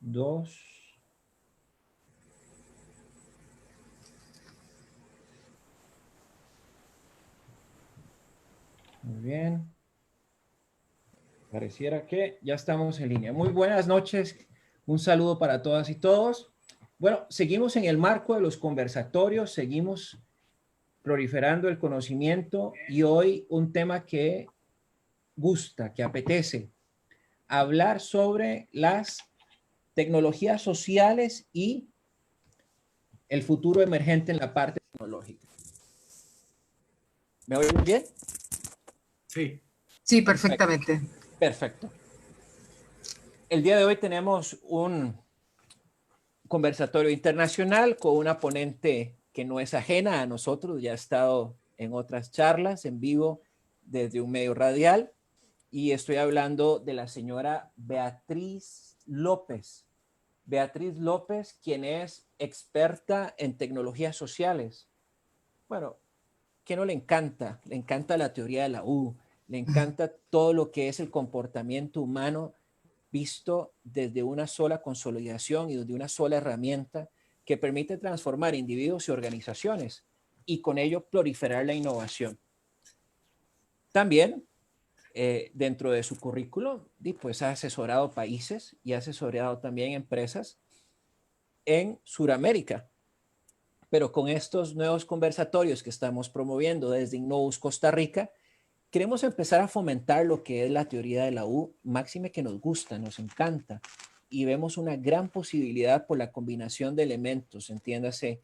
Dos. Muy bien. Pareciera que ya estamos en línea. Muy buenas noches. Un saludo para todas y todos. Bueno, seguimos en el marco de los conversatorios, seguimos proliferando el conocimiento y hoy un tema que gusta, que apetece, hablar sobre las tecnologías sociales y el futuro emergente en la parte tecnológica. ¿Me oyen bien? Sí. Sí, perfectamente. Perfecto. El día de hoy tenemos un conversatorio internacional con una ponente que no es ajena a nosotros, ya ha estado en otras charlas en vivo desde un medio radial, y estoy hablando de la señora Beatriz López. Beatriz López, quien es experta en tecnologías sociales. Bueno, ¿qué no le encanta? Le encanta la teoría de la U, le encanta todo lo que es el comportamiento humano visto desde una sola consolidación y desde una sola herramienta que permite transformar individuos y organizaciones y con ello proliferar la innovación. También, dentro de su currículo, pues ha asesorado países y ha asesorado también empresas en Sudamérica. Pero con estos nuevos conversatorios que estamos promoviendo desde Innovus Costa Rica, queremos empezar a fomentar lo que es la teoría de la U, máxime que nos gusta, nos encanta, y vemos una gran posibilidad por la combinación de elementos, entiéndase,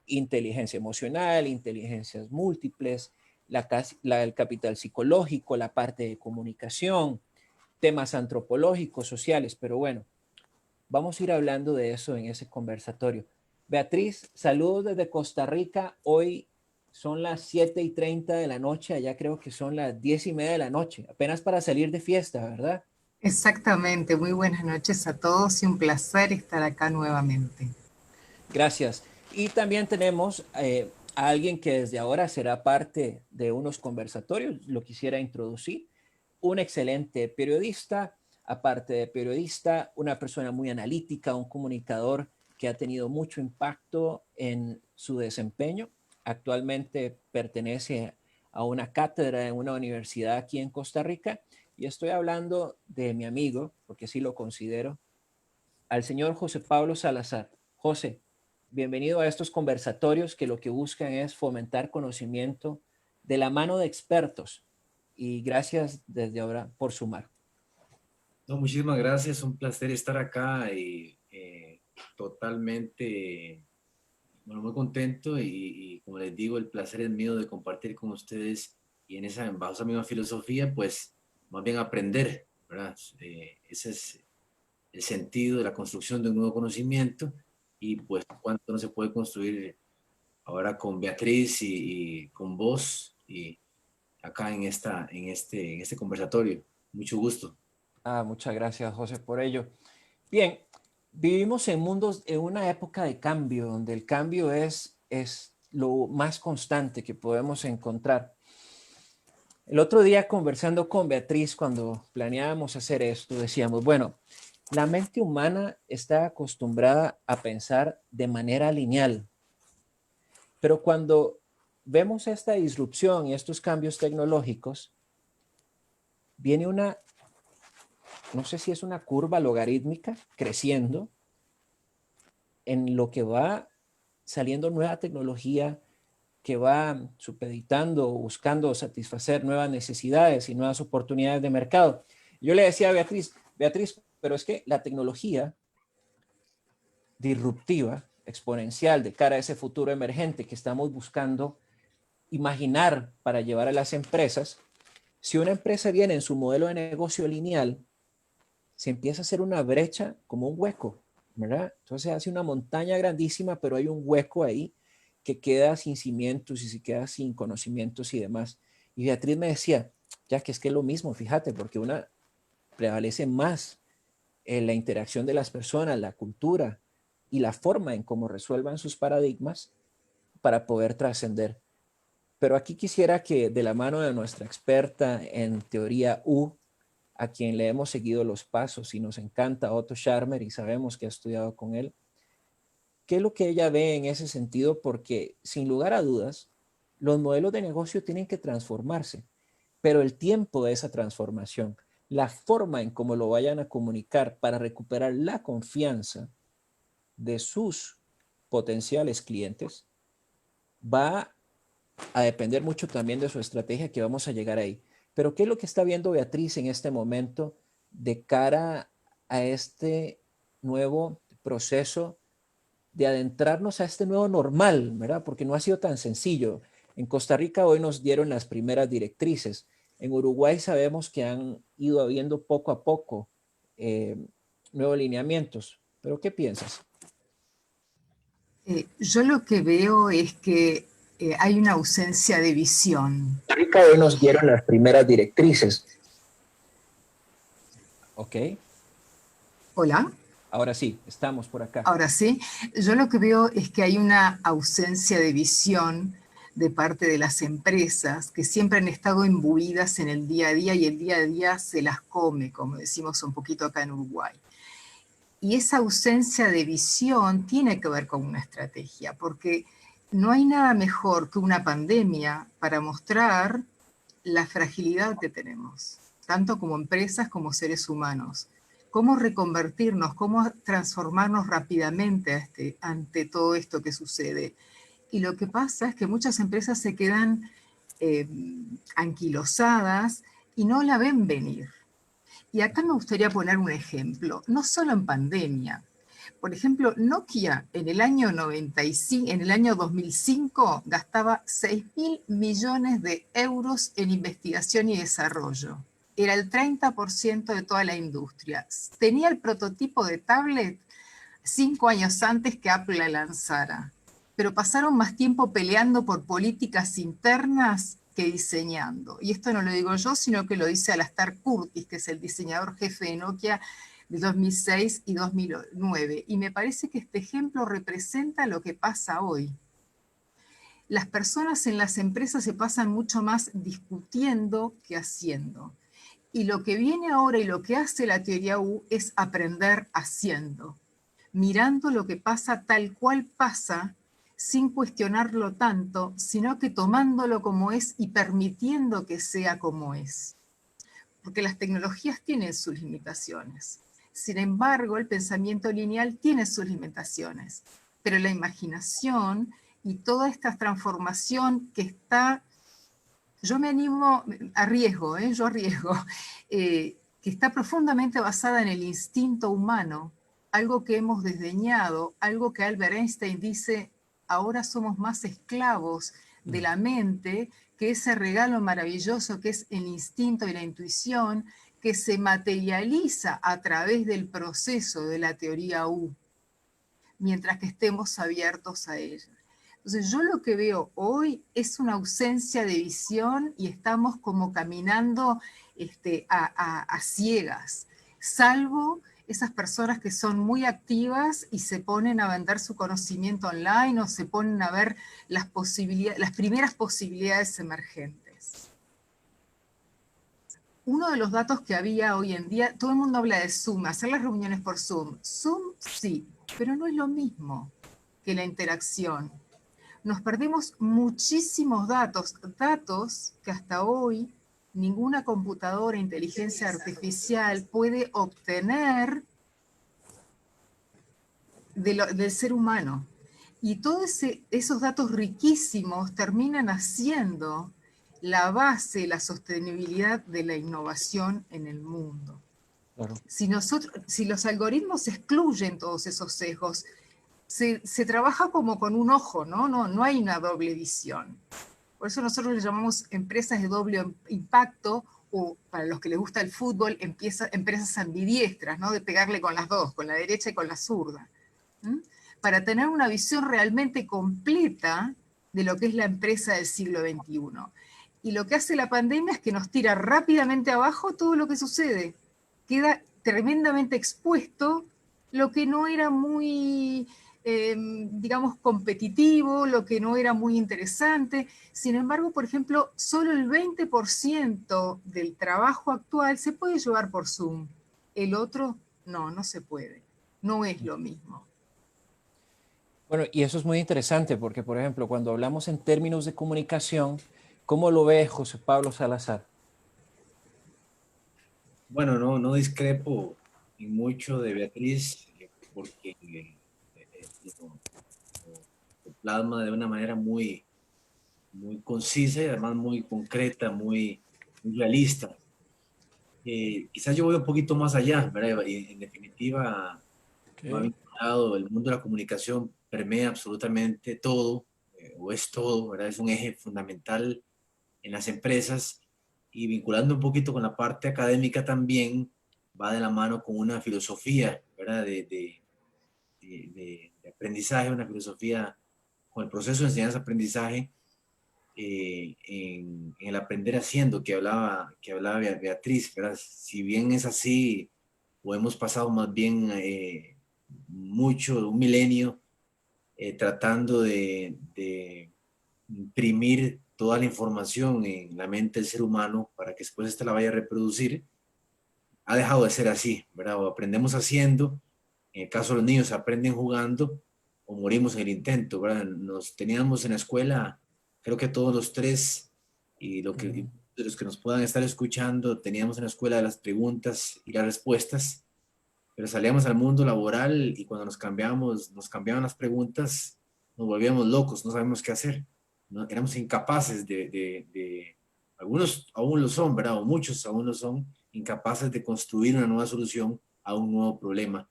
inteligencia emocional, inteligencias múltiples, el capital psicológico, la parte de comunicación, temas antropológicos, sociales, pero bueno, vamos a ir hablando de eso en ese conversatorio. Beatriz, saludos desde Costa Rica. Hoy son las 7:30 de la noche, allá creo que son las 10:30 de la noche, apenas para salir de fiesta, ¿verdad? Exactamente. Muy buenas noches a todos y un placer estar acá nuevamente. Gracias. Y también tenemos a alguien que desde ahora será parte de unos conversatorios, lo quisiera introducir, un excelente periodista, aparte de periodista, una persona muy analítica, un comunicador que ha tenido mucho impacto en su desempeño. Actualmente pertenece a una cátedra en una universidad aquí en Costa Rica y estoy hablando de mi amigo, porque sí lo considero, al señor José Pablo Salazar. José, bienvenido a estos conversatorios que lo que buscan es fomentar conocimiento de la mano de expertos y gracias desde ahora por sumar. No, muchísimas gracias, un placer estar acá y totalmente, bueno, muy contento y como les digo, el placer es mío de compartir con ustedes y bajo esa misma filosofía, pues más bien aprender, ¿verdad? Ese es el sentido de la construcción de un nuevo conocimiento y pues cuánto no se puede construir ahora con Beatriz y con vos y acá en este conversatorio. Mucho gusto. Muchas gracias, José, por ello. Bien, vivimos en una época de cambio, donde el cambio es lo más constante que podemos encontrar. El otro día conversando con Beatriz, cuando planeábamos hacer esto, decíamos, bueno, la mente humana está acostumbrada a pensar de manera lineal, pero cuando vemos esta disrupción y estos cambios tecnológicos, viene una, no sé si es una curva logarítmica creciendo en lo que va saliendo nueva tecnología que va supeditando, buscando satisfacer nuevas necesidades y nuevas oportunidades de mercado. Yo le decía a Beatriz, pero es que la tecnología disruptiva, exponencial, de cara a ese futuro emergente que estamos buscando imaginar para llevar a las empresas, si una empresa viene en su modelo de negocio lineal, se empieza a hacer una brecha como un hueco, ¿verdad? Entonces hace una montaña grandísima, pero hay un hueco ahí que queda sin cimientos y se queda sin conocimientos y demás. Y Beatriz me decía, ya que es lo mismo, fíjate, porque una prevalece más en la interacción de las personas, la cultura y la forma en cómo resuelvan sus paradigmas para poder trascender. Pero aquí quisiera que de la mano de nuestra experta en teoría U, a quien le hemos seguido los pasos y nos encanta Otto Scharmer y sabemos que ha estudiado con él. ¿Qué es lo que ella ve en ese sentido? Porque sin lugar a dudas, los modelos de negocio tienen que transformarse, pero el tiempo de esa transformación, la forma en cómo lo vayan a comunicar para recuperar la confianza de sus potenciales clientes, va a depender mucho también de su estrategia, que vamos a llegar ahí. Pero ¿qué es lo que está viendo Beatriz en este momento de cara a este nuevo proceso de adentrarnos a este nuevo normal, ¿verdad? Porque no ha sido tan sencillo. En Costa Rica hoy nos dieron las primeras directrices. En Uruguay sabemos que han ido habiendo poco a poco nuevos lineamientos. ¿Pero qué piensas? Yo lo que veo es que hay una ausencia de visión. Costa Rica hoy nos dieron las primeras directrices. Ok. Hola. Ahora sí, estamos por acá. Ahora sí, yo lo que veo es que hay una ausencia de visión de parte de las empresas que siempre han estado imbuidas en el día a día y el día a día se las come, como decimos un poquito acá en Uruguay. Y esa ausencia de visión tiene que ver con una estrategia, porque no hay nada mejor que una pandemia para mostrar la fragilidad que tenemos, tanto como empresas como seres humanos. Cómo reconvertirnos, cómo transformarnos rápidamente ante todo esto que sucede. Y lo que pasa es que muchas empresas se quedan anquilosadas y no la ven venir. Y acá me gustaría poner un ejemplo, no solo en pandemia. Por ejemplo, Nokia en el año 95, en el año 2005 gastaba 6.000 millones de euros en investigación y desarrollo. Era el 30% de toda la industria. Tenía el prototipo de tablet 5 años antes que Apple la lanzara, pero pasaron más tiempo peleando por políticas internas que diseñando. Y esto no lo digo yo, sino que lo dice Alasdair Curtis, que es el diseñador jefe de Nokia de 2006 y 2009. Y me parece que este ejemplo representa lo que pasa hoy. Las personas en las empresas se pasan mucho más discutiendo que haciendo. Y lo que viene ahora y lo que hace la teoría U es aprender haciendo, mirando lo que pasa tal cual pasa, sin cuestionarlo tanto, sino que tomándolo como es y permitiendo que sea como es. Porque las tecnologías tienen sus limitaciones. Sin embargo, el pensamiento lineal tiene sus limitaciones. Pero la imaginación y toda esta transformación que está, yo me animo, arriesgo, yo arriesgo, que está profundamente basada en el instinto humano, algo que hemos desdeñado, algo que Albert Einstein dice, ahora somos más esclavos de la mente que ese regalo maravilloso que es el instinto y la intuición, que se materializa a través del proceso de la teoría U, mientras que estemos abiertos a ella. Entonces yo lo que veo hoy es una ausencia de visión y estamos como caminando a ciegas, salvo esas personas que son muy activas y se ponen a vender su conocimiento online o se ponen a ver las primeras posibilidades emergentes. Uno de los datos que había hoy en día, todo el mundo habla de Zoom, hacer las reuniones por Zoom. Zoom sí, pero no es lo mismo que la interacción. Nos perdimos muchísimos datos que hasta hoy ninguna computadora, inteligencia artificial puede obtener del ser humano. Y todos esos datos riquísimos terminan haciendo la base, la sostenibilidad de la innovación en el mundo. Claro. Si los algoritmos excluyen todos esos sesgos, se trabaja como con un ojo, ¿no? No hay una doble visión. Por eso nosotros le llamamos empresas de doble impacto, o para los que les gusta el fútbol, empresas ambidiestras, ¿no? De pegarle con las dos, con la derecha y con la zurda. Para tener una visión realmente completa de lo que es la empresa del siglo XXI. Y lo que hace la pandemia es que nos tira rápidamente abajo todo lo que sucede. Queda tremendamente expuesto lo que no era muy digamos, competitivo, lo que no era muy interesante. Sin embargo, por ejemplo, solo el 20% del trabajo actual se puede llevar por Zoom. El otro, no se puede. No es lo mismo. Bueno, y eso es muy interesante porque, por ejemplo, cuando hablamos en términos de comunicación, ¿cómo lo ve José Pablo Salazar? Bueno, no discrepo en mucho de Beatriz, porque lo plasma de una manera muy concisa y además muy concreta, muy realista. Quizás yo voy un poquito más allá, ¿verdad? Y en definitiva, va Okay. vinculado, el mundo de la comunicación permea absolutamente todo, o es todo, ¿verdad? Es un eje fundamental en las empresas, y vinculando un poquito con la parte académica también, va de la mano con una filosofía, ¿verdad? De aprendizaje, una filosofía con el proceso de enseñanza-aprendizaje, en el aprender haciendo que hablaba Beatriz, ¿verdad? Si bien es así, o hemos pasado más bien un milenio, tratando de imprimir toda la información en la mente del ser humano para que después ésta la vaya a reproducir, ha dejado de ser así, ¿verdad? O aprendemos haciendo, en el caso de los niños aprenden jugando, o morimos en el intento, ¿verdad? Nos teníamos en la escuela, creo que todos los tres, y de los que nos puedan estar escuchando, teníamos en la escuela las preguntas y las respuestas, pero salíamos al mundo laboral y cuando nos cambiaban las preguntas, nos volvíamos locos, no sabíamos qué hacer, ¿no? Éramos incapaces algunos aún lo son, ¿verdad? O muchos aún lo son, incapaces de construir una nueva solución a un nuevo problema.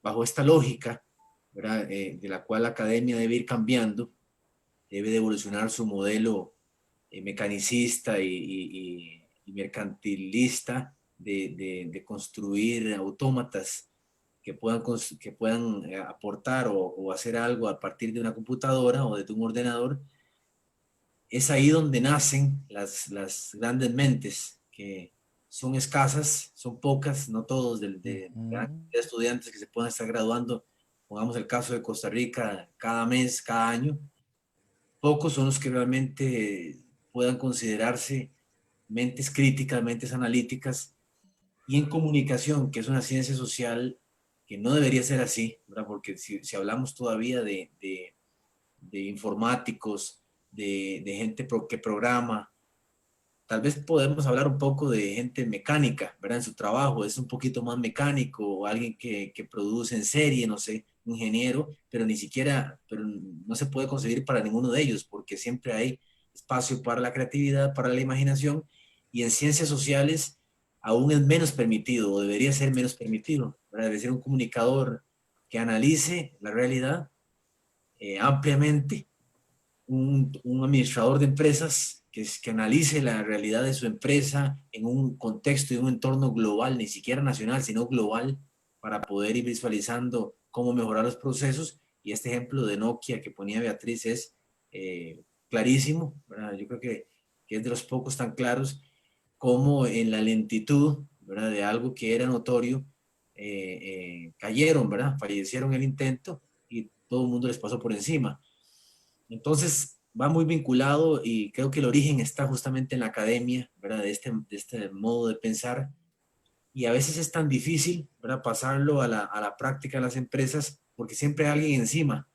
Bajo esta lógica, ¿verdad? De la cual la academia debe ir cambiando, debe de evolucionar su modelo mecanicista y mercantilista de construir autómatas que puedan aportar o hacer algo a partir de una computadora o de un ordenador. Es ahí donde nacen las grandes mentes, que son escasas, son pocas, no todos, de estudiantes que se puedan estar graduando. Pongamos el caso de Costa Rica, cada mes, cada año, pocos son los que realmente puedan considerarse mentes críticas, mentes analíticas, y en comunicación, que es una ciencia social que no debería ser así, ¿verdad? Porque si hablamos todavía de informáticos, de gente que programa, tal vez podemos hablar un poco de gente mecánica, ¿verdad? En su trabajo, es un poquito más mecánico, o alguien que produce en serie, no sé, un ingeniero, pero ni siquiera, pero no se puede concebir para ninguno de ellos, porque siempre hay espacio para la creatividad, para la imaginación, y en ciencias sociales aún es menos permitido, o debería ser menos permitido, ¿verdad? Debe ser un comunicador que analice la realidad ampliamente, un administrador de empresas que analice la realidad de su empresa en un contexto y un entorno global, ni siquiera nacional, sino global, para poder ir visualizando cómo mejorar los procesos. Y este ejemplo de Nokia que ponía Beatriz es clarísimo, ¿verdad? Yo creo que es de los pocos tan claros, como en la lentitud, ¿verdad? De algo que era notorio, cayeron, ¿verdad? Fallecieron en el intento y todo el mundo les pasó por encima. Entonces, va muy vinculado, y creo que el origen está justamente en la academia, ¿verdad? De este modo de pensar, y a veces es tan difícil, ¿verdad? Pasarlo a la práctica de las empresas, porque siempre hay alguien encima,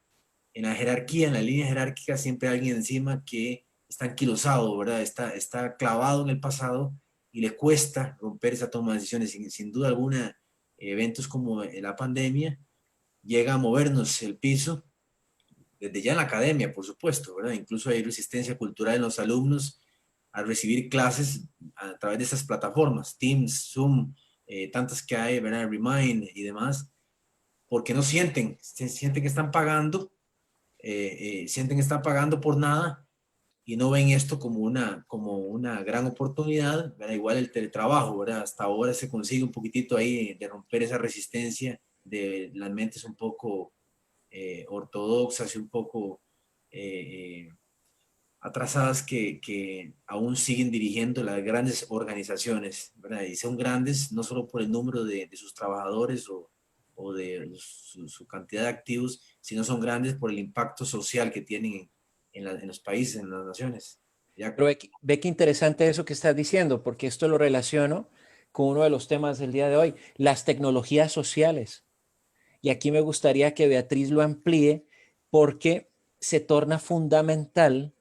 en la jerarquía, en la línea jerárquica, siempre hay alguien encima que está anquilosado, ¿verdad? Está clavado en el pasado y le cuesta romper esa toma de decisiones. Sin duda alguna, eventos como la pandemia llega a movernos el piso desde ya en la academia, por supuesto, ¿verdad? Incluso hay resistencia cultural en los alumnos a recibir clases a través de estas plataformas, Teams, Zoom, tantas que hay, ¿verdad? Remind y demás, porque no sienten que están pagando, sienten que están pagando por nada, y no ven esto como una gran oportunidad, ¿verdad? Igual el teletrabajo, ¿verdad? Hasta ahora se consigue un poquitito ahí de romper esa resistencia de las mentes un poco ortodoxas y un poco eh, atrasadas, que aún siguen dirigiendo las grandes organizaciones, ¿verdad? Y son grandes no solo por el número de sus trabajadores o de su cantidad de activos, sino son grandes por el impacto social que tienen en los países, en las naciones. Ya. Pero ve qué interesante eso que estás diciendo, porque esto lo relaciono con uno de los temas del día de hoy, las tecnologías sociales. Y aquí me gustaría que Beatriz lo amplíe porque se torna fundamental,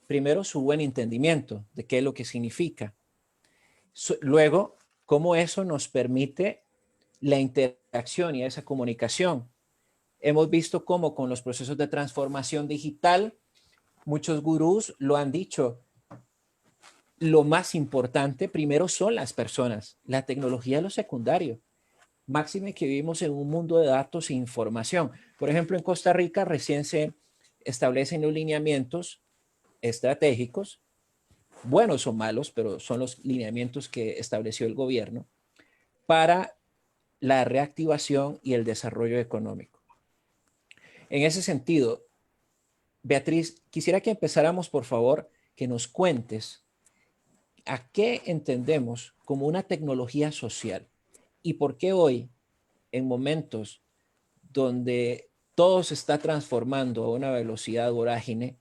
primero, su buen entendimiento de qué es lo que significa. Luego, cómo eso nos permite la interacción y esa comunicación. Hemos visto cómo con los procesos de transformación digital, muchos gurús lo han dicho, lo más importante primero son las personas, la tecnología es lo secundario. Máxime que vivimos en un mundo de datos e información. Por ejemplo, en Costa Rica recién se establecen los lineamientos estratégicos, buenos o malos, pero son los lineamientos que estableció el gobierno para la reactivación y el desarrollo económico. En ese sentido, Beatriz, quisiera que empezáramos, por favor, que nos cuentes a qué entendemos como una tecnología social y por qué hoy, en momentos donde todo se está transformando a una velocidad vorágine,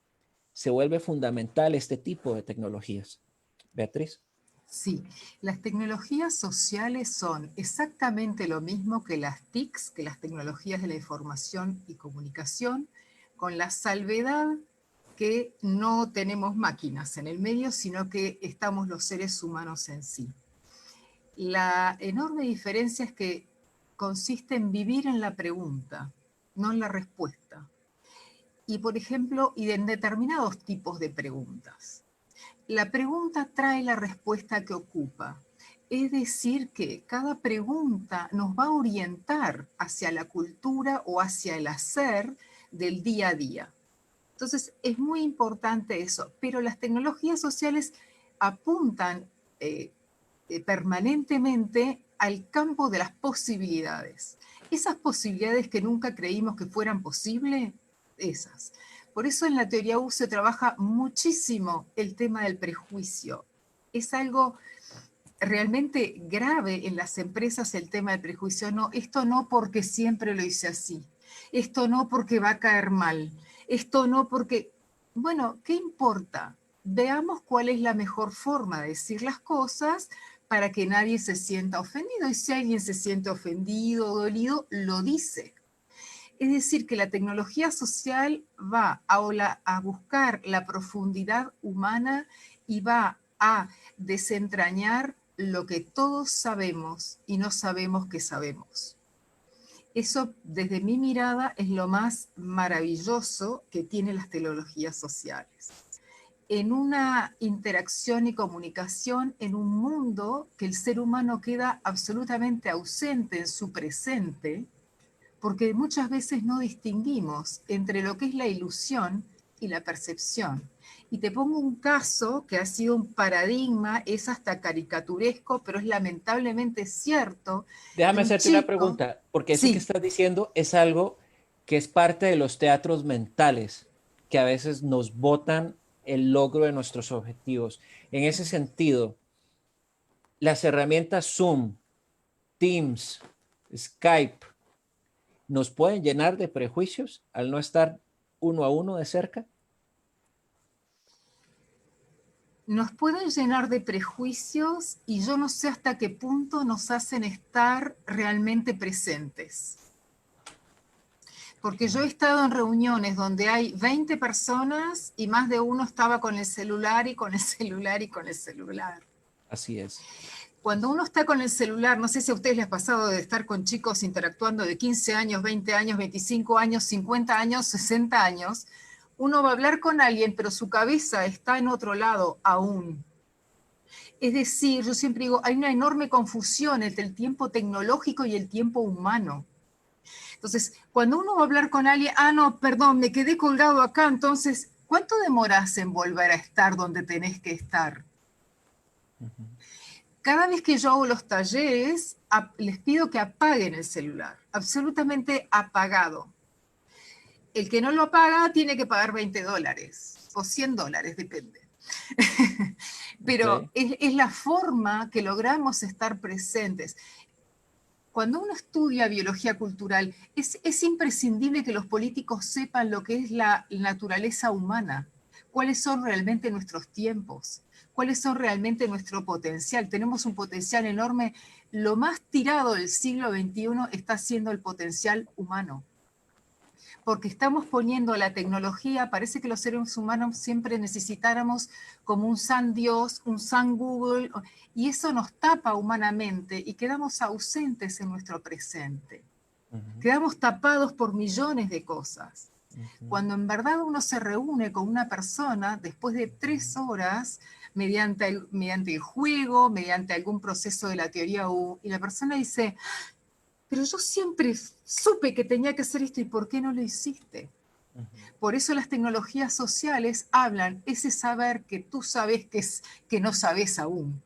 se vuelve fundamental este tipo de tecnologías. Beatriz. Sí, las tecnologías sociales son exactamente lo mismo que las TICs, que las tecnologías de la información y comunicación, con la salvedad que no tenemos máquinas en el medio, sino que estamos los seres humanos en sí. La enorme diferencia es que consiste en vivir en la pregunta, no en la respuesta. Y, por ejemplo, y en determinados tipos de preguntas. La pregunta trae la respuesta que ocupa. Es decir, que cada pregunta nos va a orientar hacia la cultura o hacia el hacer del día a día. Entonces, es muy importante eso. Pero las tecnologías sociales apuntan permanentemente al campo de las posibilidades. Esas posibilidades que nunca creímos que fueran posibles, esas. Por eso en la teoría U se trabaja muchísimo el tema del prejuicio. Es algo realmente grave en las empresas el tema del prejuicio. No, esto no porque siempre lo hice así. Esto no porque va a caer mal. Esto no porque... Bueno, ¿qué importa? Veamos cuál es la mejor forma de decir las cosas para que nadie se sienta ofendido. Y si alguien se siente ofendido o dolido, lo dice. Es decir, que la tecnología social va a buscar la profundidad humana y va a desentrañar lo que todos sabemos y no sabemos que sabemos. Eso, desde mi mirada, es lo más maravilloso que tienen las tecnologías sociales. En una interacción y comunicación en un mundo que el ser humano queda absolutamente ausente en su presente, porque muchas veces no distinguimos entre lo que es la ilusión y la percepción. Y te pongo un caso que ha sido un paradigma, es hasta caricaturesco, pero es lamentablemente cierto, de Déjame un hacerte una chico, pregunta, porque eso que sí, estás diciendo es algo que es parte de los teatros mentales, que a veces nos botan el logro de nuestros objetivos. En ese sentido, las herramientas Zoom, Teams, Skype, ¿nos pueden llenar de prejuicios al no estar uno a uno de cerca? nos pueden llenar de prejuicios y yo no sé hasta qué punto nos hacen estar realmente presentes. Porque yo he estado en reuniones donde hay 20 personas y más de uno estaba con el celular y con el celular y con el celular. Así es. Cuando uno está con el celular, no sé si a ustedes les ha pasado de estar con chicos interactuando de 15 años, 20 años, 25 años, 50 años, 60 años, uno va a hablar con alguien, pero su cabeza está en otro lado aún. Es decir, yo siempre digo, hay una enorme confusión entre el tiempo tecnológico y el tiempo humano. Entonces, cuando uno va a hablar con alguien, no, perdón, me quedé colgado acá, entonces, ¿cuánto demoras en volver a estar donde tenés que estar? Cada vez que yo hago los talleres, les pido que apaguen el celular, absolutamente apagado. El que no lo apaga tiene que pagar $20 o $100, depende. Pero Okay. es la forma que logramos estar presentes. cuando uno estudia biología cultural, es imprescindible que los políticos sepan lo que es la naturaleza humana, cuáles son realmente nuestros tiempos, cuáles son realmente nuestro potencial. Tenemos un potencial enorme. Lo más tirado del siglo XXI está siendo el potencial humano, porque estamos poniendo la tecnología, parece que los seres humanos siempre necesitáramos como un san Dios, un san Google, y eso nos tapa humanamente y quedamos ausentes en nuestro presente. Quedamos tapados por millones de cosas. Cuando en verdad uno se reúne con una persona después de 3 horas, mediante el juego, mediante algún proceso de la teoría U, y la persona dice, pero yo siempre supe que tenía que hacer esto, ¿y por qué no lo hiciste? Por eso las tecnologías sociales hablan ese saber que tú sabes que no sabes aún.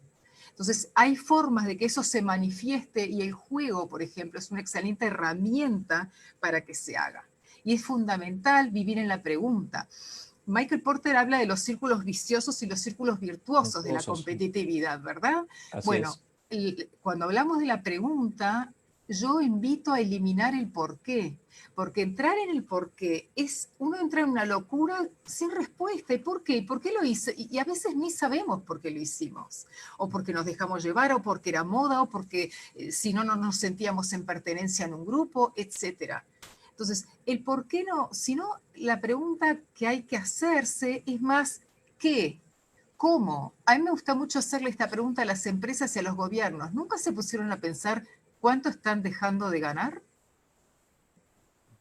Entonces, hay formas de que eso se manifieste y el juego, por ejemplo, es una excelente herramienta para que se haga. Y es fundamental vivir en la pregunta. Michael Porter habla de los círculos viciosos y los círculos virtuosos de la competitividad, ¿verdad? Así bueno, cuando hablamos de la pregunta, yo invito a eliminar el por qué, porque entrar en el por qué es uno entra en una locura sin respuesta. ¿Y por qué? ¿Y por qué lo hice? Y a veces ni sabemos por qué lo hicimos, o porque nos dejamos llevar, o porque era moda, o porque si no, no nos sentíamos en pertenencia en un grupo, etcétera. Entonces, el por qué no, sino la pregunta que hay que hacerse es más, ¿qué? ¿Cómo? A mí me gusta mucho hacerle esta pregunta a las empresas y a los gobiernos. ¿Nunca se pusieron a pensar cuánto están dejando de ganar?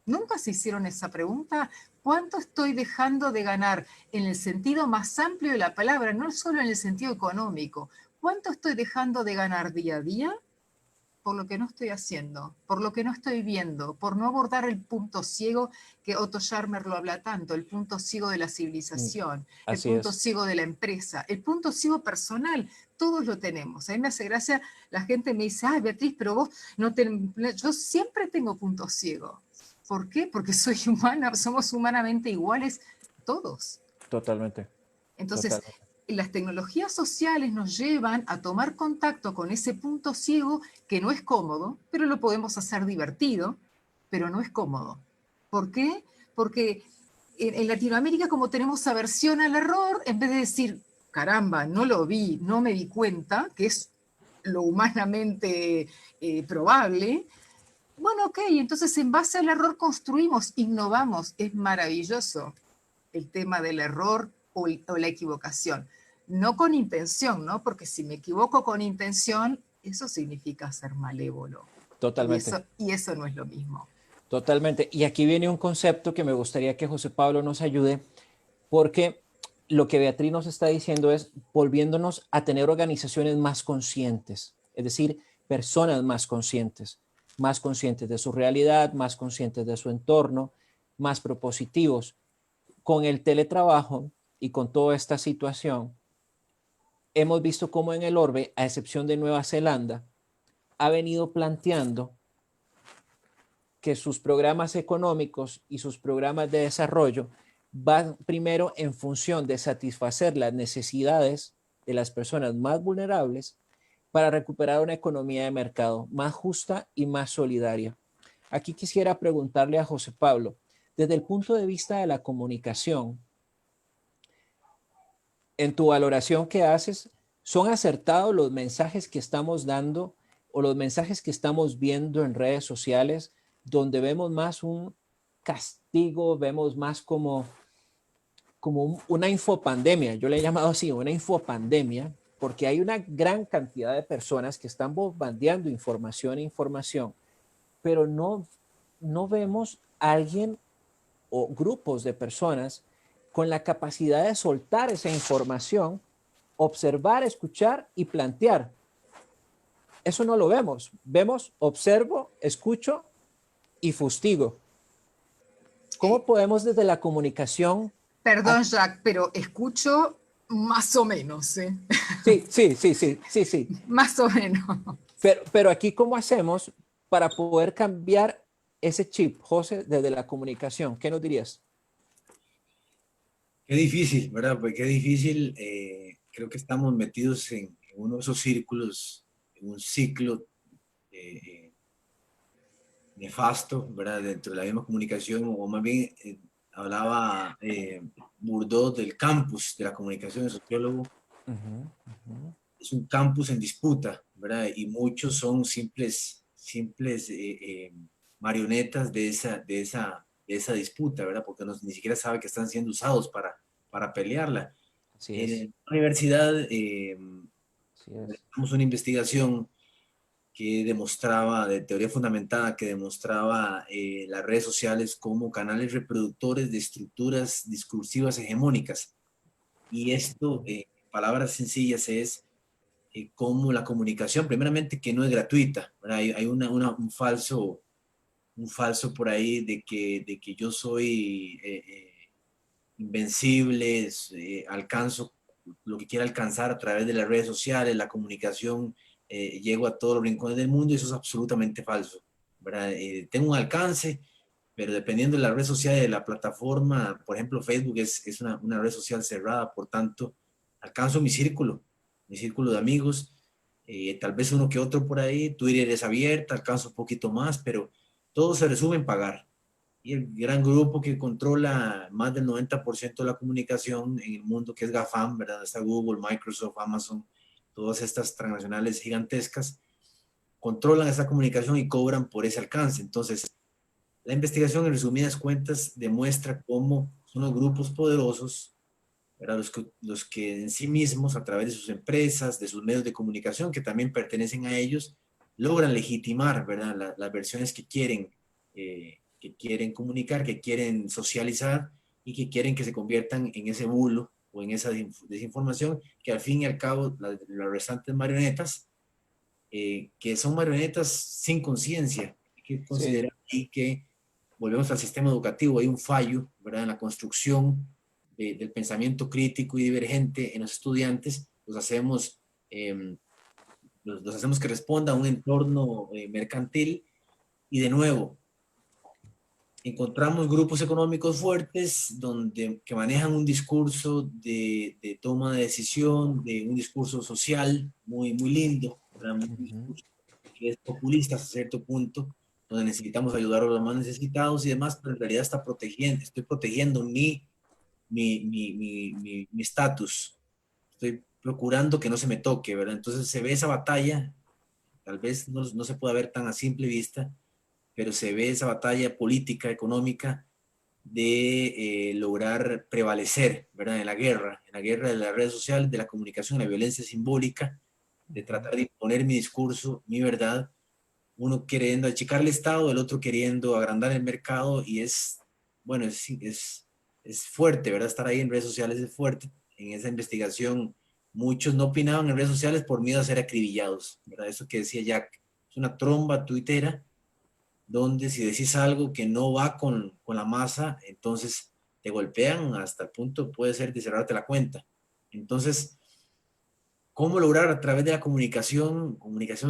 ¿Nunca se hicieron esa pregunta? ¿Cuánto estoy dejando de ganar en el sentido más amplio de la palabra, no solo en el sentido económico? ¿Cuánto estoy dejando de ganar día a día por lo que no estoy haciendo, por lo que no estoy viendo, por no abordar el punto ciego que Otto Scharmer lo habla tanto, el punto ciego de la civilización, el punto ciego de la empresa, el punto ciego personal? Todos lo tenemos. A mí me hace gracia, la gente me dice, ay, Beatriz, pero vos no tenés... Yo siempre tengo puntos ciegos. ¿Por qué? Porque soy humana, somos humanamente iguales todos. Totalmente. Entonces, Totalmente. Las tecnologías sociales nos llevan a tomar contacto con ese punto ciego que no es cómodo, pero lo podemos hacer divertido, pero no es cómodo. ¿Por qué? Porque en Latinoamérica, como tenemos aversión al error, en vez de decir, caramba, no lo vi, no me di cuenta, que es lo humanamente probable, bueno, ok, entonces en base al error construimos, innovamos, es maravilloso el tema del error o la equivocación. No con intención, ¿no? Porque si me equivoco con intención, eso significa ser malévolo. Totalmente. Y eso no es lo mismo. Totalmente. Y aquí viene un concepto que me gustaría que José Pablo nos ayude, porque lo que Beatriz nos está diciendo es volviéndonos a tener organizaciones más conscientes, es decir, personas más conscientes de su realidad, más conscientes de su entorno, más propositivos. Con el teletrabajo y con toda esta situación, hemos visto cómo en el orbe, a excepción de Nueva Zelanda, ha venido planteando que sus programas económicos y sus programas de desarrollo van primero en función de satisfacer las necesidades de las personas más vulnerables para recuperar una economía de mercado más justa y más solidaria. Aquí quisiera preguntarle a José Pablo, desde el punto de vista de la comunicación, en tu valoración que haces, ¿son acertados los mensajes que estamos dando o los mensajes que estamos viendo en redes sociales, donde vemos más un castigo, vemos más como una infopandemia? Yo le he llamado así, una infopandemia, porque hay una gran cantidad de personas que están bombardeando información, pero no vemos a alguien o grupos de personas con la capacidad de soltar esa información, observar, escuchar y plantear. Eso no lo vemos. Vemos, observo, escucho y fustigo. ¿Cómo podemos desde la comunicación? Perdón, Jack, pero escucho más o menos, ¿eh? Sí. Más o menos. Pero aquí, ¿cómo hacemos para poder cambiar ese chip, José, desde la comunicación? ¿Qué nos dirías? Qué difícil, ¿verdad? Pues qué difícil. Creo que estamos metidos en uno de esos círculos, en un ciclo nefasto, ¿verdad? Dentro de la misma comunicación, o más bien hablaba Bourdieu del campus de la comunicación, el sociólogo. Es un campus en disputa, ¿verdad? Y muchos son simples marionetas de esa disputa, ¿verdad? Porque ni siquiera sabe que están siendo usados para pelearla. Así es, En la universidad así es. hicimos una investigación que demostraba, de teoría fundamentada, que demostraba las redes sociales como canales reproductores de estructuras discursivas hegemónicas. Y esto, en palabras sencillas, es cómo la comunicación, primeramente, que no es gratuita, ¿verdad? Hay un falso por ahí de que yo soy invencible, alcanzo lo que quiera alcanzar a través de las redes sociales, la comunicación, llego a todos los rincones del mundo, y eso es absolutamente falso, ¿verdad? Tengo un alcance, pero dependiendo de la red social y de la plataforma, por ejemplo, Facebook es una red social cerrada, por tanto, alcanzo mi círculo de amigos, tal vez uno que otro por ahí, Twitter es abierta, alcanzo un poquito más, pero todo se resume en pagar. Y el gran grupo que controla más del 90% de la comunicación en el mundo, que es GAFAM, ¿verdad? Está Google, Microsoft, Amazon, todas estas transnacionales gigantescas, controlan esa comunicación y cobran por ese alcance. Entonces, la investigación, en resumidas cuentas, demuestra cómo son los grupos poderosos, ¿verdad? Los que en sí mismos, a través de sus empresas, de sus medios de comunicación, que también pertenecen a ellos, logran legitimar, ¿verdad? Las versiones que quieren comunicar, que quieren socializar y que quieren que se conviertan en ese bulo o en esa desinformación, que al fin y al cabo las restantes marionetas, que son marionetas sin conciencia. Hay que Sí. considerar ahí que volvemos al sistema educativo, hay un fallo, ¿verdad? En la construcción del pensamiento crítico y divergente en los estudiantes, eh, los hacemos que responda a un entorno mercantil, y de nuevo, encontramos grupos económicos fuertes que manejan un discurso de toma de decisión, de un discurso social muy lindo, ¿verdad? Un discurso que es populista hasta cierto punto, donde necesitamos ayudar a los más necesitados y demás, pero en realidad estoy protegiendo mi estatus, estoy procurando que no se me toque, ¿verdad? Entonces se ve esa batalla, tal vez no se pueda ver tan a simple vista, pero se ve esa batalla política, económica, de lograr prevalecer, ¿verdad? En la guerra de las redes sociales, de la comunicación, la violencia simbólica, de tratar de imponer mi discurso, mi verdad, uno queriendo achicar el Estado, el otro queriendo agrandar el mercado, y bueno, es fuerte, ¿verdad? Estar ahí en redes sociales es fuerte. En esa investigación, muchos no opinaban en redes sociales por miedo a ser acribillados, ¿verdad? Eso que decía Jack, es una tromba tuitera, donde si decís algo que no va con la masa, entonces te golpean hasta el punto, puede ser, de cerrarte la cuenta. Entonces, ¿cómo lograr a través de la comunicación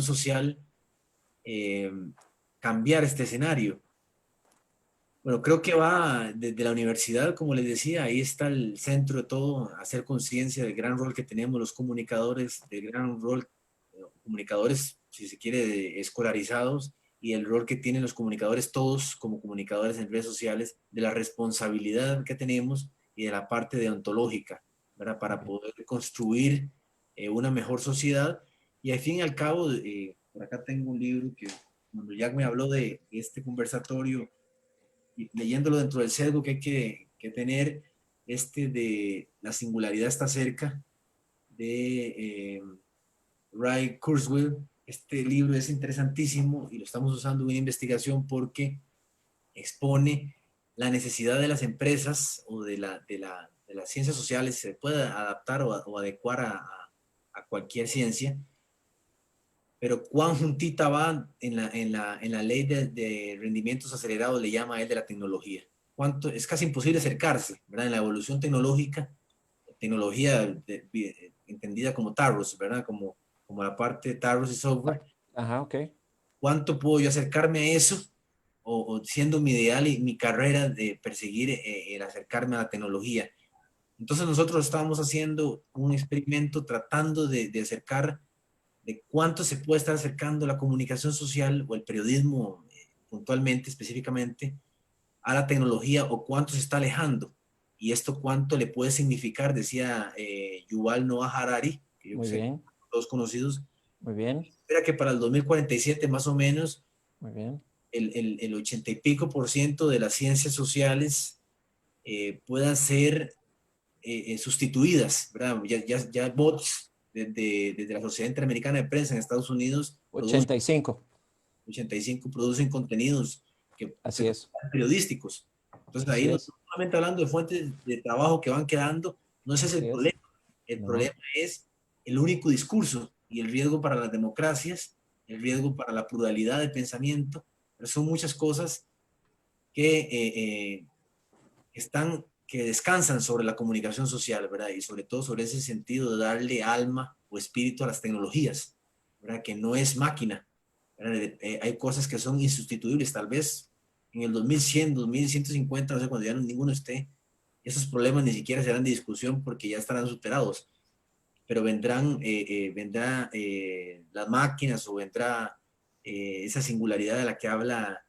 social, eh, cambiar este escenario? Bueno, creo que va desde la universidad, como les decía, ahí está el centro de todo, hacer conciencia del gran rol que tenemos los comunicadores, del gran rol, comunicadores, si se quiere, escolarizados, y el rol que tienen los comunicadores todos como comunicadores en redes sociales, de la responsabilidad que tenemos y de la parte deontológica, ¿verdad? Para poder construir una mejor sociedad. Y al fin y al cabo, por acá tengo un libro que cuando Jack me habló de este conversatorio, y leyéndolo dentro del sesgo que hay que tener, de la singularidad está cerca, de Ray Kurzweil. Este libro es interesantísimo y lo estamos usando en una investigación porque expone la necesidad de las empresas o de las ciencias sociales, se puede adaptar o adecuar a cualquier ciencia, pero cuán juntita va en la ley de rendimientos acelerados, le llama a él, de la tecnología. Cuánto, es casi imposible acercarse, ¿verdad? En la evolución tecnológica, entendida como Taros, ¿verdad? Como la parte de Taros y software. Ajá, ok. ¿Cuánto puedo yo acercarme a eso? O siendo mi ideal y mi carrera de perseguir el acercarme a la tecnología. Entonces nosotros estábamos haciendo un experimento tratando de acercar, de cuánto se puede estar acercando la comunicación social o el periodismo puntualmente, específicamente, a la tecnología o cuánto se está alejando. Y esto cuánto le puede significar, decía Yuval Noah Harari, que yo Muy sé que bien, todos conocidos, muy bien, espera que para el 2047 más o menos muy bien. el 80 y pico por ciento de las ciencias sociales puedan ser sustituidas, ¿verdad? Ya bots desde la Sociedad Interamericana de Prensa en Estados Unidos producen 85, 85, producen contenidos que se así es, consideran periodísticos. Entonces ahí así no es, estamos solamente hablando de fuentes de trabajo que van quedando, no ese es el así es. problema. El No, problema es el único discurso y el riesgo para las democracias, el riesgo para la pluralidad de pensamiento, pero son muchas cosas que que descansan sobre la comunicación social, ¿verdad? Y sobre todo sobre ese sentido de darle alma o espíritu a las tecnologías, ¿verdad? Que no es máquina, ¿verdad? Hay cosas que son insustituibles, tal vez en el 2100, 2150, no sé, cuando ya ninguno esté, esos problemas ni siquiera serán de discusión porque ya estarán superados, pero vendrá las máquinas o vendrá esa singularidad de la que habla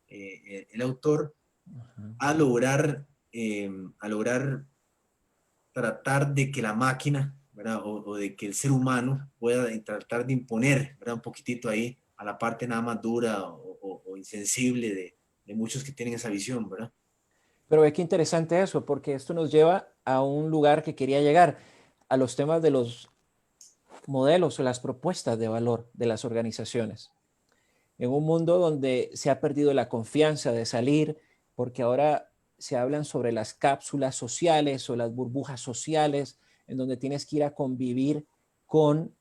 el autor ajá. a lograr, a lograr tratar de que la máquina, ¿verdad? O de que el ser humano pueda tratar de imponer, ¿verdad? Un poquitito ahí a la parte nada más dura o insensible de muchos que tienen esa visión, ¿verdad? Pero ve qué interesante eso, porque esto nos lleva a un lugar que quería llegar, a los temas de los modelos o las propuestas de valor de las organizaciones. En un mundo donde se ha perdido la confianza de salir, porque ahora se hablan sobre las cápsulas sociales o las burbujas sociales, en donde tienes que ir a convivir con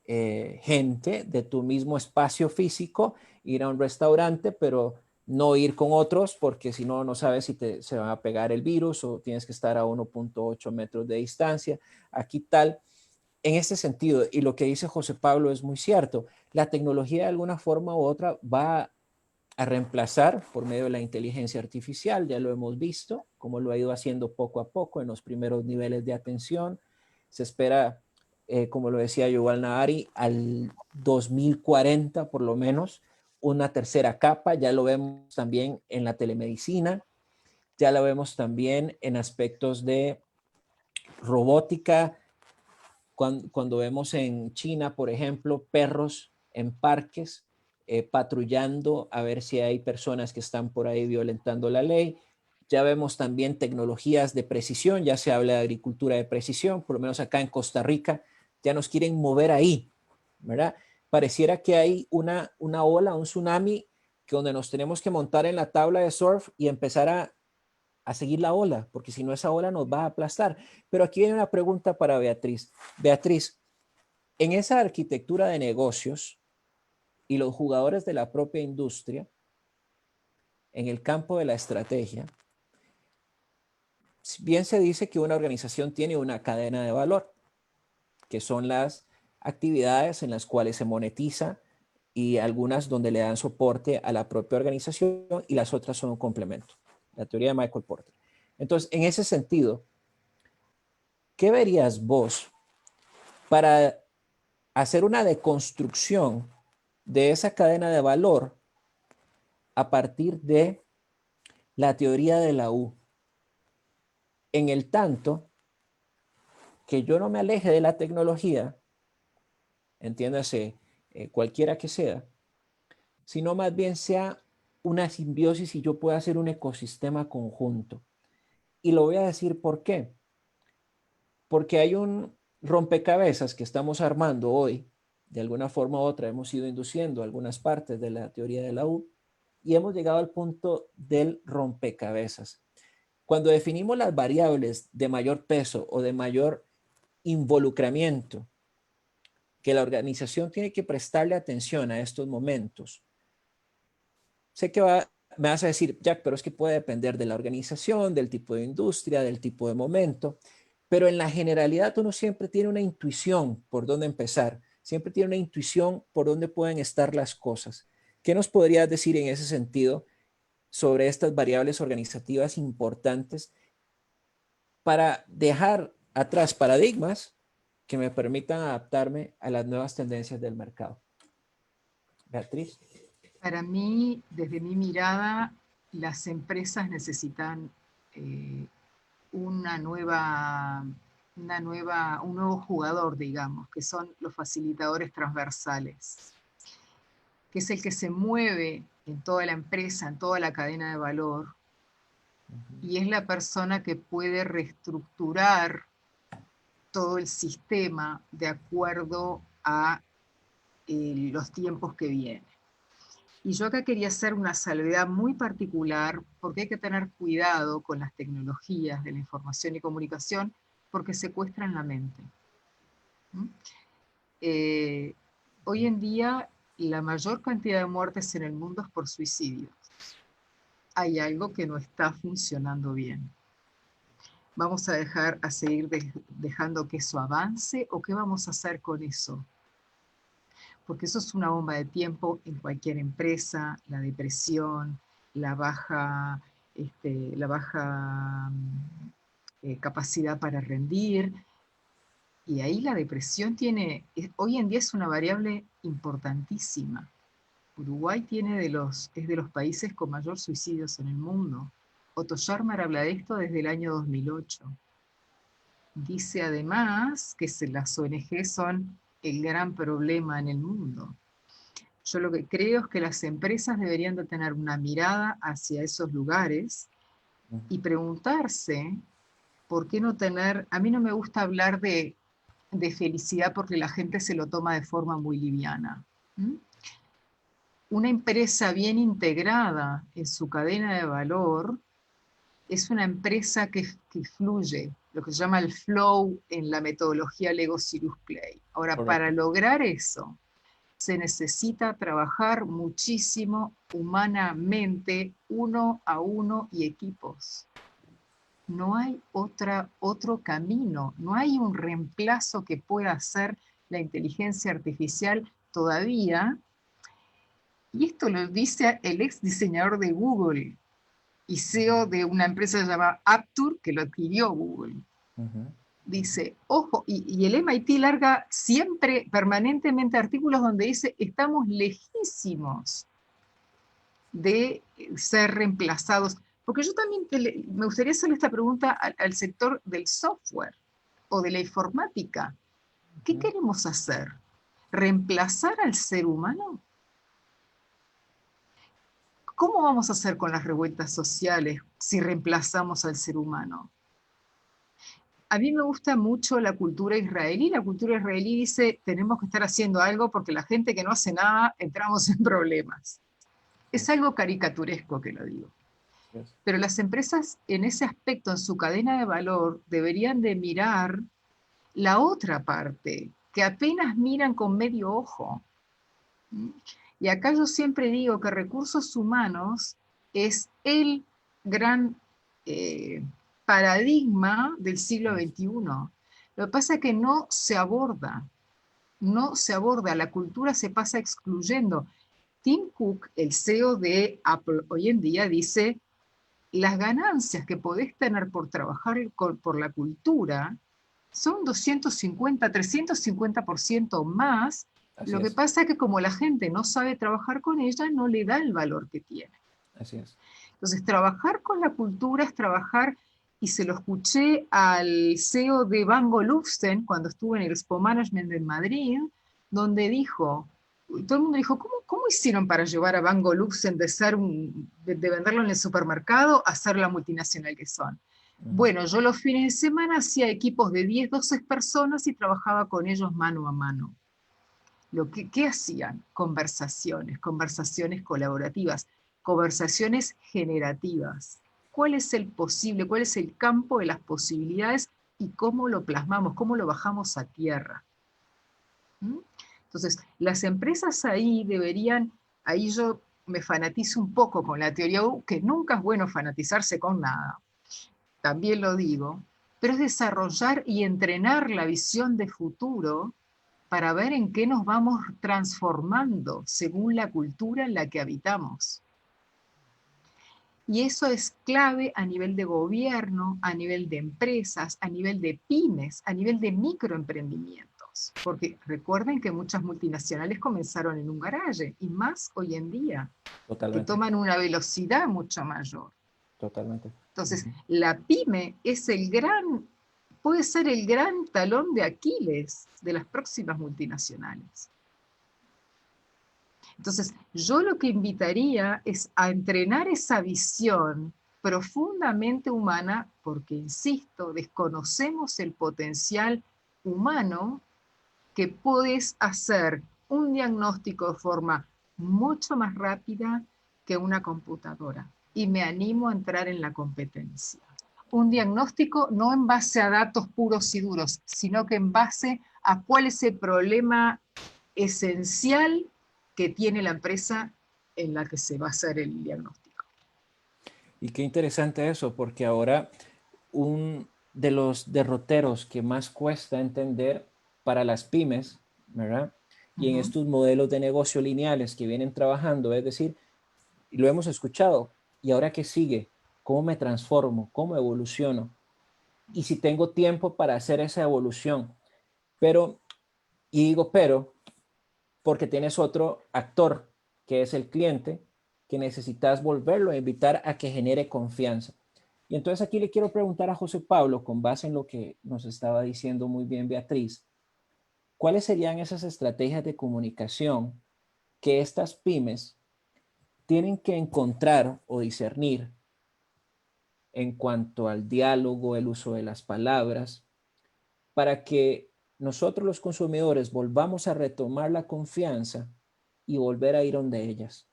gente de tu mismo espacio físico, ir a un restaurante, pero no ir con otros, porque si no, no sabes si se va a pegar el virus o tienes que estar a 1.8 metros de distancia. Aquí tal, en ese sentido, y lo que dice José Pablo es muy cierto, la tecnología de alguna forma u otra va a reemplazar por medio de la inteligencia artificial, ya lo hemos visto, como lo ha ido haciendo poco a poco en los primeros niveles de atención. Se espera, como lo decía Yuval Nahari, al 2040 por lo menos, una tercera capa, ya lo vemos también en la telemedicina, ya lo vemos también en aspectos de robótica, cuando vemos en China, por ejemplo, perros en parques patrullando a ver si hay personas que están por ahí violentando la ley. Ya vemos también tecnologías de precisión, ya se habla de agricultura de precisión, por lo menos acá en Costa Rica, ya nos quieren mover ahí, ¿verdad? Pareciera que hay una ola, un tsunami, que donde nos tenemos que montar en la tabla de surf y empezar a seguir la ola, porque si no esa ola nos va a aplastar. Pero aquí viene una pregunta para Beatriz. Beatriz, en esa arquitectura de negocios y los jugadores de la propia industria, en el campo de la estrategia, bien se dice que una organización tiene una cadena de valor, que son las actividades en las cuales se monetiza y algunas donde le dan soporte a la propia organización y las otras son un complemento. La teoría de Michael Porter. Entonces, en ese sentido, ¿qué verías vos para hacer una deconstrucción de esa cadena de valor a partir de la teoría de la U? En el tanto que yo no me aleje de la tecnología, entiéndase, cualquiera que sea, sino más bien sea una simbiosis y yo pueda hacer un ecosistema conjunto. Y lo voy a decir por qué. Porque hay un rompecabezas que estamos armando hoy, de alguna forma u otra hemos ido induciendo algunas partes de la teoría de la U y hemos llegado al punto del rompecabezas. Cuando definimos las variables de mayor peso o de mayor involucramiento que la organización tiene que prestarle atención a estos momentos, sé que me vas a decir, Jack, pero es que puede depender de la organización, del tipo de industria, del tipo de momento, pero en la generalidad uno siempre tiene una intuición por dónde empezar, siempre tiene una intuición por dónde pueden estar las cosas. ¿Qué nos podrías decir en ese sentido sobre estas variables organizativas importantes para dejar atrás paradigmas que me permitan adaptarme a las nuevas tendencias del mercado? Beatriz. Para mí, desde mi mirada, las empresas necesitan una un nuevo jugador, digamos, que son los facilitadores transversales, que es el que se mueve en toda la empresa, en toda la cadena de valor, y es la persona que puede reestructurar todo el sistema de acuerdo a los tiempos que vienen. Y yo acá quería hacer una salvedad muy particular, porque hay que tener cuidado con las tecnologías de la información y comunicación, porque secuestran la mente. Hoy en día, la mayor cantidad de muertes en el mundo es por suicidio. Hay algo que no está funcionando bien. ¿Vamos a seguir dejando que eso avance o qué vamos a hacer con eso? Porque eso es una bomba de tiempo en cualquier empresa, la depresión, la baja capacidad para rendir, y ahí la depresión hoy en día es una variable importantísima. Uruguay es de los países con mayor suicidios en el mundo. Otto Scharmer habla de esto desde el año 2008. Dice además que las ONG son el gran problema en el mundo. Yo lo que creo es que las empresas deberían de tener una mirada hacia esos lugares y preguntarse por qué no tener. A mí no me gusta hablar de felicidad porque la gente se lo toma de forma muy liviana. Una empresa bien integrada en su cadena de valor es una empresa que fluye, lo que se llama el flow en la metodología Lego Cirrus Clay. Ahora, para Correcto. lograr eso, se necesita trabajar muchísimo humanamente, uno a uno y equipos. No hay otro camino, no hay un reemplazo que pueda hacer la inteligencia artificial todavía. Y esto lo dice el ex diseñador de Google y CEO de una empresa llamada Apture, que lo adquirió Google. Dice, ojo, y el MIT larga siempre, permanentemente, artículos donde dice, estamos lejísimos de ser reemplazados. Porque yo también me gustaría hacerle esta pregunta al sector del software o de la informática. ¿Qué queremos hacer? ¿Reemplazar al ser humano? ¿Cómo vamos a hacer con las revueltas sociales si reemplazamos al ser humano? A mí me gusta mucho la cultura israelí. La cultura israelí dice, tenemos que estar haciendo algo porque la gente que no hace nada entramos en problemas. Es algo caricaturesco que lo digo. Pero las empresas en ese aspecto, en su cadena de valor, deberían de mirar la otra parte, que apenas miran con medio ojo. Y acá yo siempre digo que recursos humanos es el gran paradigma del siglo XXI. Lo que pasa es que no se aborda, la cultura se pasa excluyendo. Tim Cook, el CEO de Apple, hoy en día dice, las ganancias que podés tener por trabajar por la cultura son 250, 350% más. Así Lo que es. pasa es que como la gente no sabe trabajar con ella, no le da el valor que tiene. Así es. Entonces, trabajar con la cultura es trabajar, y se lo escuché al CEO de Banco Luxten cuando estuvo en el Expo Management en Madrid, donde dijo, todo el mundo dijo, ¿cómo hicieron para llevar a Banco Luxten de venderlo en el supermercado a ser la multinacional que son? Bueno, yo los fines de semana hacía equipos de 10, 12 personas y trabajaba con ellos mano a mano. ¿Qué hacían? Conversaciones colaborativas, conversaciones generativas. ¿Cuál es cuál es el campo de las posibilidades y cómo lo plasmamos, cómo lo bajamos a tierra? Entonces, las empresas ahí yo me fanatizo un poco con la teoría U, que nunca es bueno fanatizarse con nada, también lo digo, pero es desarrollar y entrenar la visión de futuro para ver en qué nos vamos transformando según la cultura en la que habitamos. Y eso es clave a nivel de gobierno, a nivel de empresas, a nivel de pymes, a nivel de microemprendimientos. empleados, porque recuerden que muchas multinacionales comenzaron en un garaje, y más hoy en día, que Totalmente, toman una velocidad mucho mayor. totalmente. Entonces, Ujú. la pyme es puede ser el gran talón de Aquiles de las próximas multinacionales. Entonces, yo lo que invitaría es a entrenar esa visión profundamente humana, porque, insisto, desconocemos el potencial humano que puedes hacer un diagnóstico de forma mucho más rápida que una computadora. Y me animo a entrar en la competencia. Un diagnóstico no en base a datos puros y duros, sino que en base a cuál es el problema esencial que tiene la empresa en la que se va a hacer el diagnóstico. Y qué interesante eso, porque ahora un de los derroteros que más cuesta entender para las pymes, ¿verdad? Y en Ujú. estos modelos de negocio lineales que vienen trabajando, es decir, y lo hemos escuchado, ¿y ahora qué sigue? ¿Cómo me transformo? ¿Cómo evoluciono? Y si tengo tiempo para hacer esa evolución. Pero, y digo, pero, porque tienes otro actor, que es el cliente, que necesitas volverlo a invitar a que genere confianza. Y entonces aquí le quiero preguntar a José Pablo, con base en lo que nos estaba diciendo muy bien Beatriz, ¿cuáles serían esas estrategias de comunicación que estas pymes tienen que encontrar o discernir en cuanto al diálogo, el uso de las palabras, para que nosotros los consumidores volvamos a retomar la confianza y volver a ir donde ellas?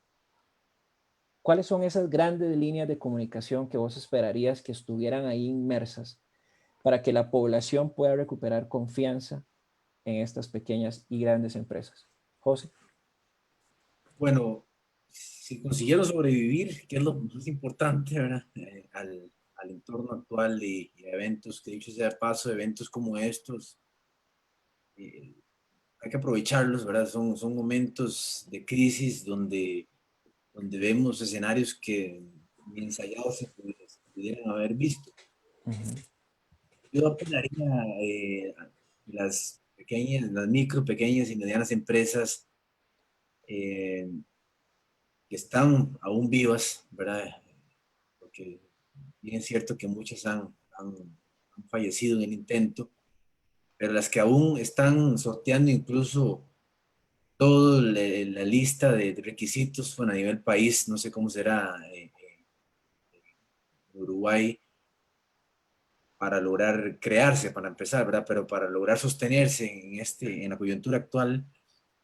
¿Cuáles son esas grandes líneas de comunicación que vos esperarías que estuvieran ahí inmersas para que la población pueda recuperar confianza en estas pequeñas y grandes empresas? José. Bueno, si consiguieron sobrevivir, que es lo más importante, ¿verdad? Al entorno actual y a eventos, que dicho sea de paso, eventos como estos, eh, hay que aprovecharlos, ¿verdad? Son momentos de crisis donde vemos escenarios que ni ensayados se pudieran haber visto. Ujú. Yo apelaría a las pequeñas, las micro, pequeñas y medianas empresas eh, que están aún vivas, ¿verdad? Porque bien es cierto que muchas han fallecido en el intento, pero las que aún están sorteando incluso toda la lista de requisitos, bueno, a nivel país, no sé cómo será Uruguay, para lograr crearse, para empezar, ¿verdad? Pero para lograr sostenerse en la coyuntura actual,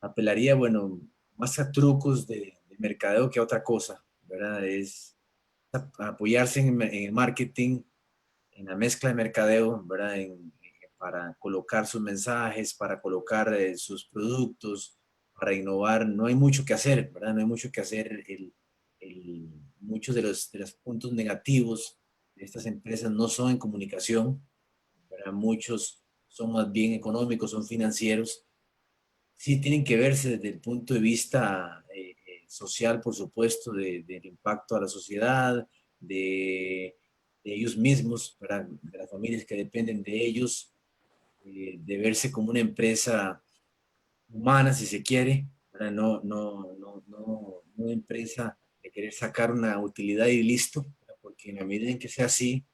apelaría, bueno, más a trucos de mercadeo que a otra cosa, ¿verdad? Es apoyarse en el marketing, en la mezcla de mercadeo, ¿verdad? Para colocar sus mensajes, para colocar sus productos, para innovar. No hay mucho que hacer, ¿verdad? No hay mucho que hacer. Muchos de los puntos negativos de estas empresas no son en comunicación, ¿verdad? Muchos son más bien económicos, son financieros. Sí tienen que verse desde el punto de vista social, por supuesto, del impacto a la sociedad, de ellos mismos, ¿verdad? De las familias que dependen de ellos, de verse como una empresa humana, si se quiere, ¿verdad? No una empresa de querer sacar una utilidad y listo, ¿verdad? Porque en la medida en que sea así,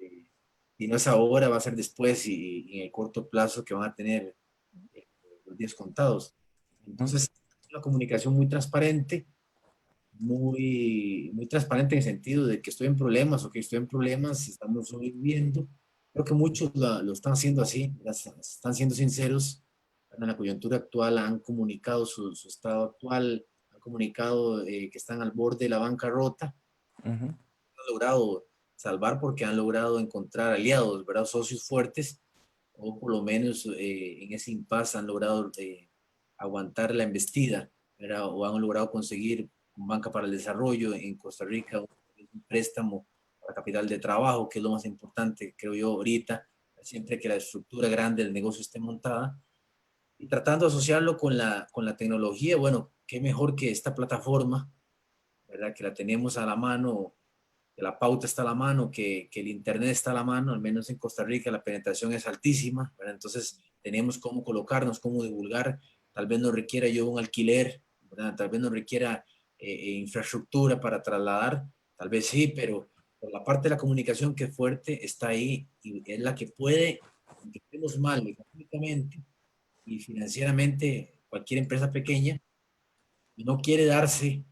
eh, si no es ahora, va a ser después y en el corto plazo que van a tener eh, los días contados. ¿Mm? Entonces, una comunicación muy transparente, muy transparente en el sentido de que estoy en problemas o que estoy en problemas, estamos viviendo. Creo que muchos lo están haciendo así, están siendo sinceros. En la coyuntura actual han comunicado su estado actual, han comunicado que están al borde de la bancarrota. Ujú. Han logrado salvar porque han logrado encontrar aliados, ¿verdad? Socios fuertes, o por lo menos en ese impasse han logrado aguantar la embestida, ¿verdad? O han logrado conseguir con Banca para el Desarrollo en Costa Rica un préstamo para capital de trabajo, que es lo más importante, creo yo, ahorita, siempre que la estructura grande del negocio esté montada, y tratando de asociarlo con la tecnología. Bueno, qué mejor que esta plataforma, ¿verdad? Que la tenemos a la mano, que la pauta está a la mano, que el Internet está a la mano, al menos en Costa Rica la penetración es altísima, ¿verdad? Entonces tenemos cómo colocarnos, cómo divulgar. Tal vez no requiera yo un alquiler, ¿verdad? Tal vez no requiera infraestructura para trasladar, tal vez sí, pero por la parte de la comunicación que es fuerte está ahí y es la que puede, aunque estemos mal económicamente y financieramente, cualquier empresa pequeña no quiere darse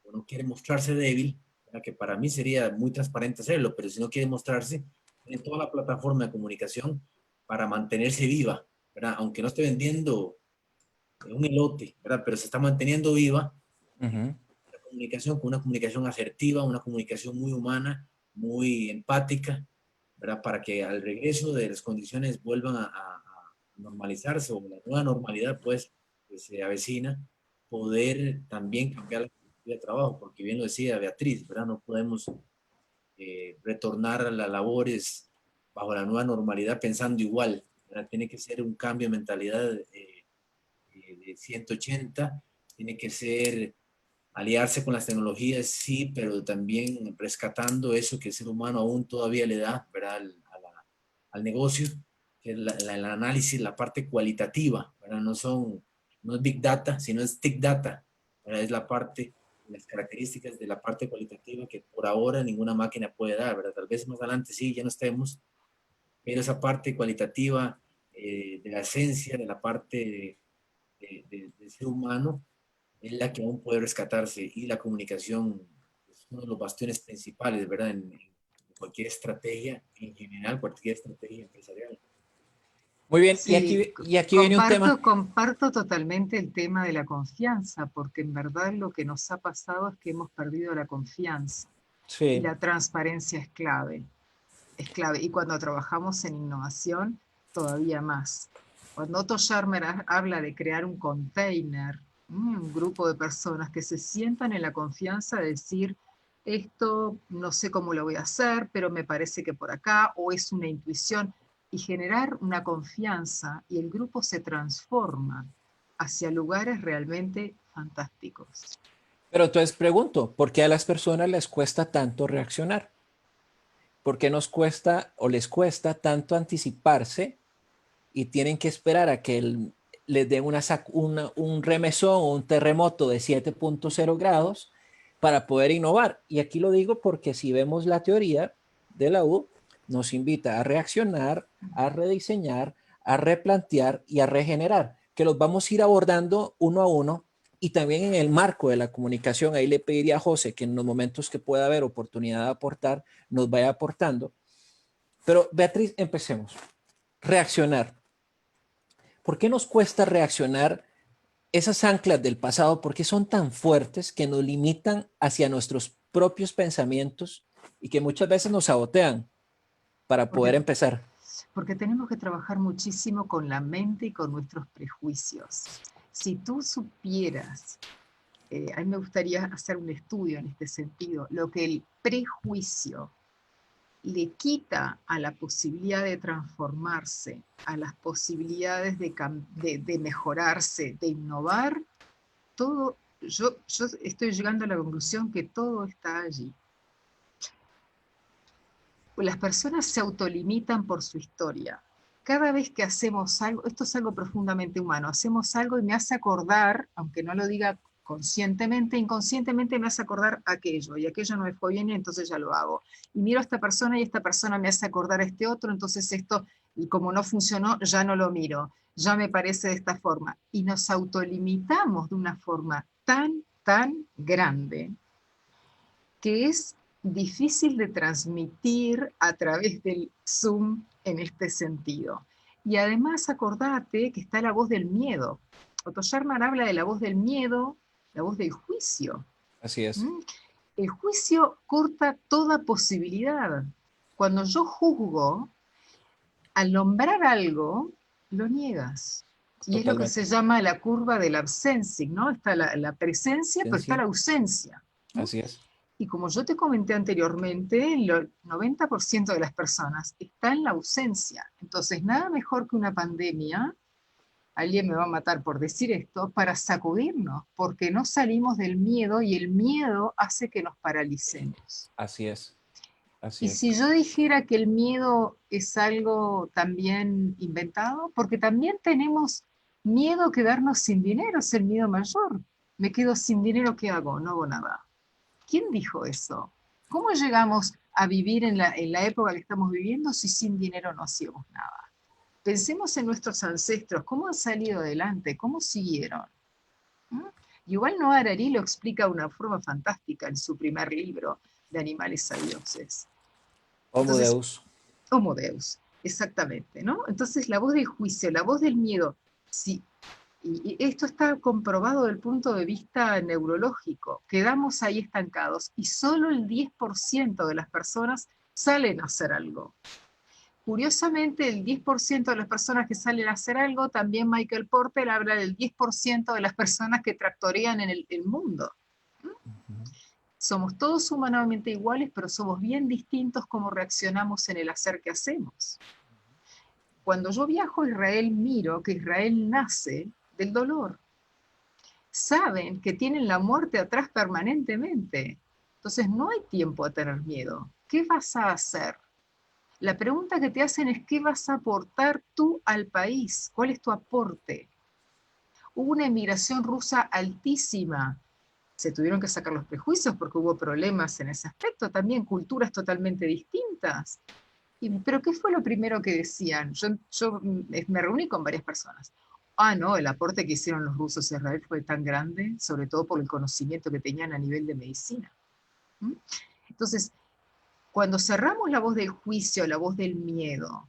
o no quiere mostrarse débil, ¿verdad? Que para mí sería muy transparente hacerlo, pero si no quiere mostrarse, tiene toda la plataforma de comunicación para mantenerse viva, ¿verdad? Aunque no esté vendiendo un elote, ¿verdad? Pero se está manteniendo viva la comunicación con una comunicación asertiva, una comunicación muy humana, muy empática, ¿verdad? Para que al regreso de las condiciones vuelvan a normalizarse o la nueva normalidad, pues, que se avecina, poder también cambiar la filosofía de trabajo, porque bien lo decía Beatriz, ¿verdad? No podemos retornar a las labores bajo la nueva normalidad pensando igual, ¿verdad? Tiene que ser un cambio de mentalidad de 180, tiene que ser aliarse con las tecnologías, sí, pero también rescatando eso que el ser humano aún todavía le da, ¿verdad? Al negocio, que es el análisis, la parte cualitativa, ¿verdad? No es Big Data, sino es Tick Data, ¿verdad? Es la parte, las características de la parte cualitativa que por ahora ninguna máquina puede dar, ¿verdad? Tal vez más adelante sí, ya no estemos, pero esa parte cualitativa de la esencia, de la parte del ser humano, es la que aún puede rescatarse y la comunicación es uno de los bastiones principales, ¿verdad? En cualquier estrategia, en general, cualquier estrategia empresarial. Muy bien, Sí, y aquí viene un tema. comparto totalmente el tema de la confianza, porque en verdad lo que nos ha pasado es que hemos perdido la confianza y Sí, la transparencia es clave, es clave. Y cuando trabajamos en innovación, todavía más. Cuando Otto Scharmer habla de crear un container, un grupo de personas que se sientan en la confianza de decir, esto no sé cómo lo voy a hacer, pero me parece que por acá, o es una intuición, y generar una confianza y el grupo se transforma hacia lugares realmente fantásticos. pero entonces pregunto, ¿por qué a las personas les cuesta tanto reaccionar? ¿Por qué nos cuesta o les cuesta tanto anticiparse y tienen que esperar a que les den un remesón o un terremoto de 7.0 grados para poder innovar? Y aquí lo digo porque si vemos la teoría de la U, nos invita a reaccionar, a rediseñar, a replantear y a regenerar, que los vamos a ir abordando uno a uno. Y también en el marco de la comunicación, ahí le pediría a José que en los momentos que pueda haber oportunidad de aportar, nos vaya aportando. Pero Beatriz, empecemos. Reaccionar. ¿Por qué nos cuesta reaccionar esas anclas del pasado? ¿Por qué son tan fuertes que nos limitan hacia nuestros propios pensamientos y que muchas veces nos sabotean para poder Porque, empezar? porque tenemos que trabajar muchísimo con la mente y con nuestros prejuicios. Si tú supieras, a mí me gustaría hacer un estudio en este sentido, lo que el prejuicio le quita a la posibilidad de transformarse, a las posibilidades de mejorarse, de innovar, todo, yo estoy llegando a la conclusión que todo está allí. Las personas se autolimitan por su historia. Cada vez que hacemos algo, esto es algo profundamente humano, hacemos algo y me hace acordar, aunque no lo diga conscientemente, inconscientemente me hace acordar aquello, y aquello no me fue bien y entonces ya lo hago. Y miro a esta persona y esta persona me hace acordar a este otro, entonces esto, y como no funcionó, ya no lo miro, ya me parece de esta forma. Y nos autolimitamos de una forma tan grande que es difícil de transmitir a través del Zoom en este sentido. Y además acordate que está la voz del miedo. Otto Scharmer habla de la voz del miedo, la voz del juicio. Así es. ¿Mm? El juicio corta toda posibilidad. Cuando yo juzgo, al nombrar algo, lo niegas. Y es lo que se Totalmente. llama la curva del absencing, ¿no? Está la presencia, pero está Sí, la ausencia. ¿No? así es. Y como yo te comenté anteriormente, el 90% de las personas está en la ausencia. Entonces, nada mejor que una pandemia, alguien me va a matar por decir esto, para sacudirnos, porque no salimos del miedo y el miedo hace que nos paralicemos. Así es. Así ¿Y es. si yo dijera que el miedo es algo también inventado? Porque también tenemos miedo a quedarnos sin dinero, es el miedo mayor. Me quedo sin dinero, ¿qué hago? No hago nada. ¿Quién dijo eso? ¿Cómo llegamos a vivir en la época que estamos viviendo si sin dinero no hacíamos nada? Pensemos en nuestros ancestros, cómo han salido adelante, cómo siguieron. ¿Mm? Yuval Noah Harari lo explica de una forma fantástica en su primer libro de Animales a Dioses. Homo Entonces, Deus. Homo Deus, exactamente, ¿no? Entonces, la voz del juicio, la voz del miedo, sí, y esto está comprobado desde el punto de vista neurológico, quedamos ahí estancados y solo el 10% de las personas salen a hacer algo. Curiosamente, el 10% de las personas que salen a hacer algo, también Michael Porter habla del 10% de las personas que tractorean en el mundo. Somos todos humanamente iguales, pero somos bien distintos cómo reaccionamos en el hacer que hacemos. Cuando yo viajo a Israel, miro que Israel nace del dolor. Saben que tienen la muerte atrás permanentemente. Entonces no hay tiempo a tener miedo. ¿Qué vas a hacer? La pregunta que te hacen es ¿qué vas a aportar tú al país? ¿Cuál es tu aporte? Hubo una emigración rusa altísima. Se tuvieron que sacar los prejuicios porque hubo problemas en ese aspecto, también culturas totalmente distintas. ¿Pero qué fue lo primero que decían? Yo me reuní con varias personas. Ah, no, el aporte que hicieron los rusos a Israel fue tan grande, sobre todo por el conocimiento que tenían a nivel de medicina. ¿Mm? Entonces, cuando cerramos la voz del juicio, la voz del miedo,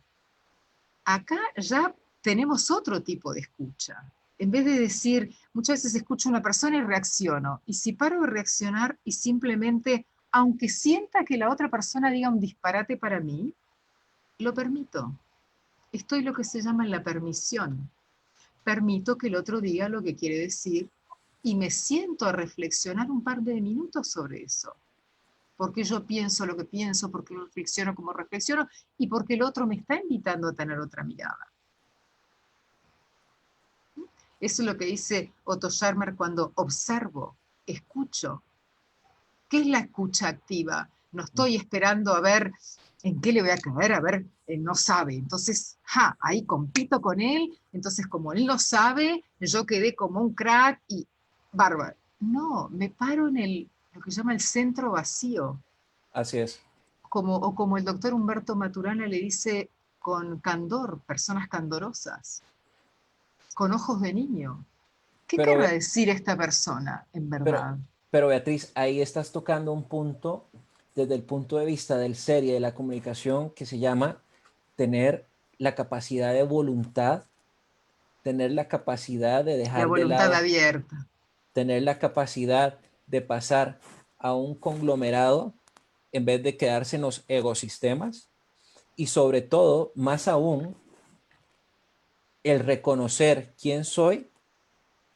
acá ya tenemos otro tipo de escucha. En vez de decir, muchas veces escucho a una persona y reacciono, y si paro de reaccionar y simplemente, aunque sienta que la otra persona diga un disparate para mí, lo permito. Estoy lo que se llama en la permisión. Permito que el otro diga lo que quiere decir y me siento a reflexionar un par de minutos sobre eso. Porque yo pienso lo que pienso, porque reflexiono como reflexiono y porque el otro me está invitando a tener otra mirada. Eso es lo que dice Otto Scharmer cuando observo, escucho. ¿Qué es la escucha activa? No estoy esperando a ver en qué le voy a caer, a ver, él no sabe. Entonces, ahí compito con él, entonces como él no sabe, yo quedé como un crack y bárbaro. No, me paro en lo que llama el centro vacío, Así es. o como el doctor Humberto Maturana le dice con candor, personas candorosas, con ojos de niño. ¿Qué Pero, querrá decir esta persona en pero, verdad? pero Beatriz, ahí estás tocando un punto desde el punto de vista del ser y de la comunicación que se llama tener la capacidad de voluntad, tener la capacidad de La dejar de voluntad lado, abierta. tener la capacidad de pasar a un conglomerado en vez de quedarse en los ecosistemas y sobre todo, más aún, el reconocer quién soy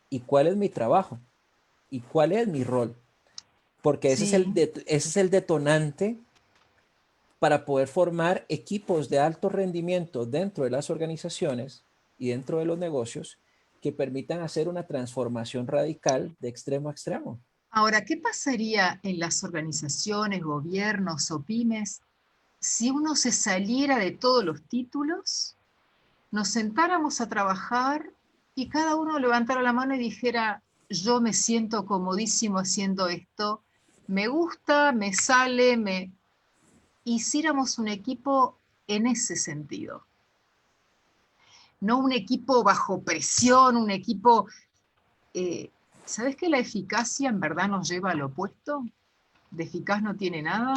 y cuál es mi trabajo y cuál es mi rol, porque Sí. ese es el detonante para poder formar equipos de alto rendimiento dentro de las organizaciones y dentro de los negocios que permitan hacer una transformación radical de extremo a extremo. Ahora, ¿qué pasaría en las organizaciones, gobiernos o pymes si uno se saliera de todos los títulos, nos sentáramos a trabajar y cada uno levantara la mano y dijera, yo me siento comodísimo haciendo esto, me gusta, me sale, hiciéramos un equipo en ese sentido? No un equipo bajo presión, un equipo... eh, ¿Sabes que la eficacia en verdad nos lleva al opuesto? De eficaz no tiene nada.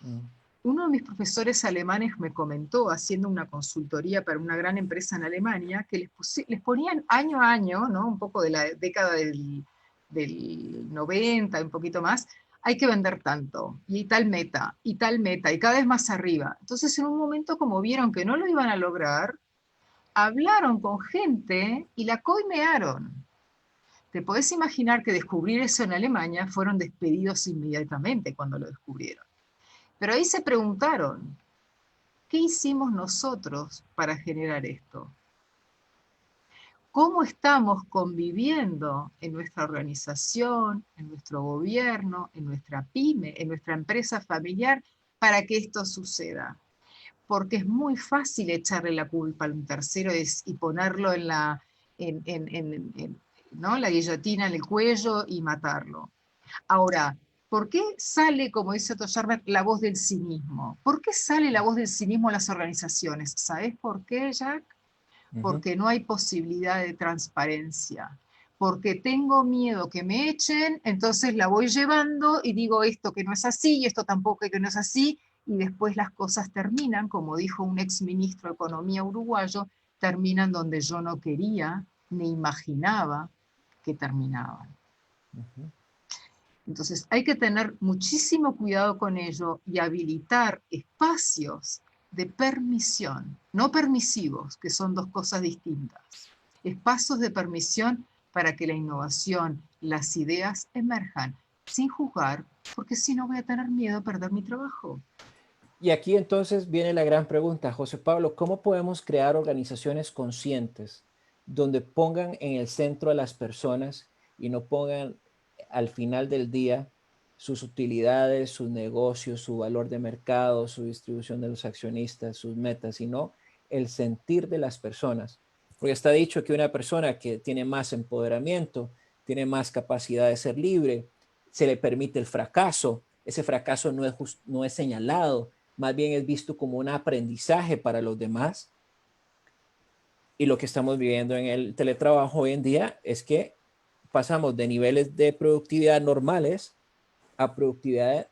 Mm. Uno de mis profesores alemanes me comentó, haciendo una consultoría para una gran empresa en Alemania, que les ponían año a año, ¿no? Un poco de la década del 90, un poquito más, hay que vender tanto, y tal meta, y cada vez más arriba. Entonces, en un momento, como vieron que no lo iban a lograr, hablaron con gente y la coimearon. Te podés imaginar que descubrir eso en Alemania fueron despedidos inmediatamente cuando lo descubrieron. Pero ahí se preguntaron, ¿qué hicimos nosotros para generar esto? ¿Cómo estamos conviviendo en nuestra organización, en nuestro gobierno, en nuestra pyme, en nuestra empresa familiar para que esto suceda. Porque es muy fácil echarle la culpa a un tercero y ponerlo en ¿no? la guillotina en el cuello y matarlo. Ahora, ¿por qué sale, como dice Otto Scharmer, la voz del cinismo? ¿Por qué sale la voz del cinismo en las organizaciones? ¿Sabes por qué, Jack? Porque no hay posibilidad de transparencia. Porque tengo miedo que me echen, entonces la voy llevando y digo esto que no es así y esto tampoco que no es así, y después las cosas terminan, como dijo un ex ministro de Economía uruguayo, terminan donde yo no quería ni imaginaba que terminaban. Entonces hay que tener muchísimo cuidado con ello y habilitar espacios de permisión, no permisivos, que son dos cosas distintas. Espacios de permisión para que la innovación, las ideas emerjan sin juzgar, porque si no voy a tener miedo a perder mi trabajo. Y aquí entonces viene la gran pregunta, José Pablo, ¿cómo podemos crear organizaciones conscientes donde pongan en el centro a las personas y no pongan al final del día sus utilidades, sus negocios, su valor de mercado, su distribución de los accionistas, sus metas, sino el sentir de las personas? Porque está dicho que una persona que tiene más empoderamiento, tiene más capacidad de ser libre, se le permite el fracaso. Ese fracaso no es señalado, más bien es visto como un aprendizaje para los demás. Y lo que estamos viviendo en el teletrabajo hoy en día es que pasamos de niveles de productividad normales a productividad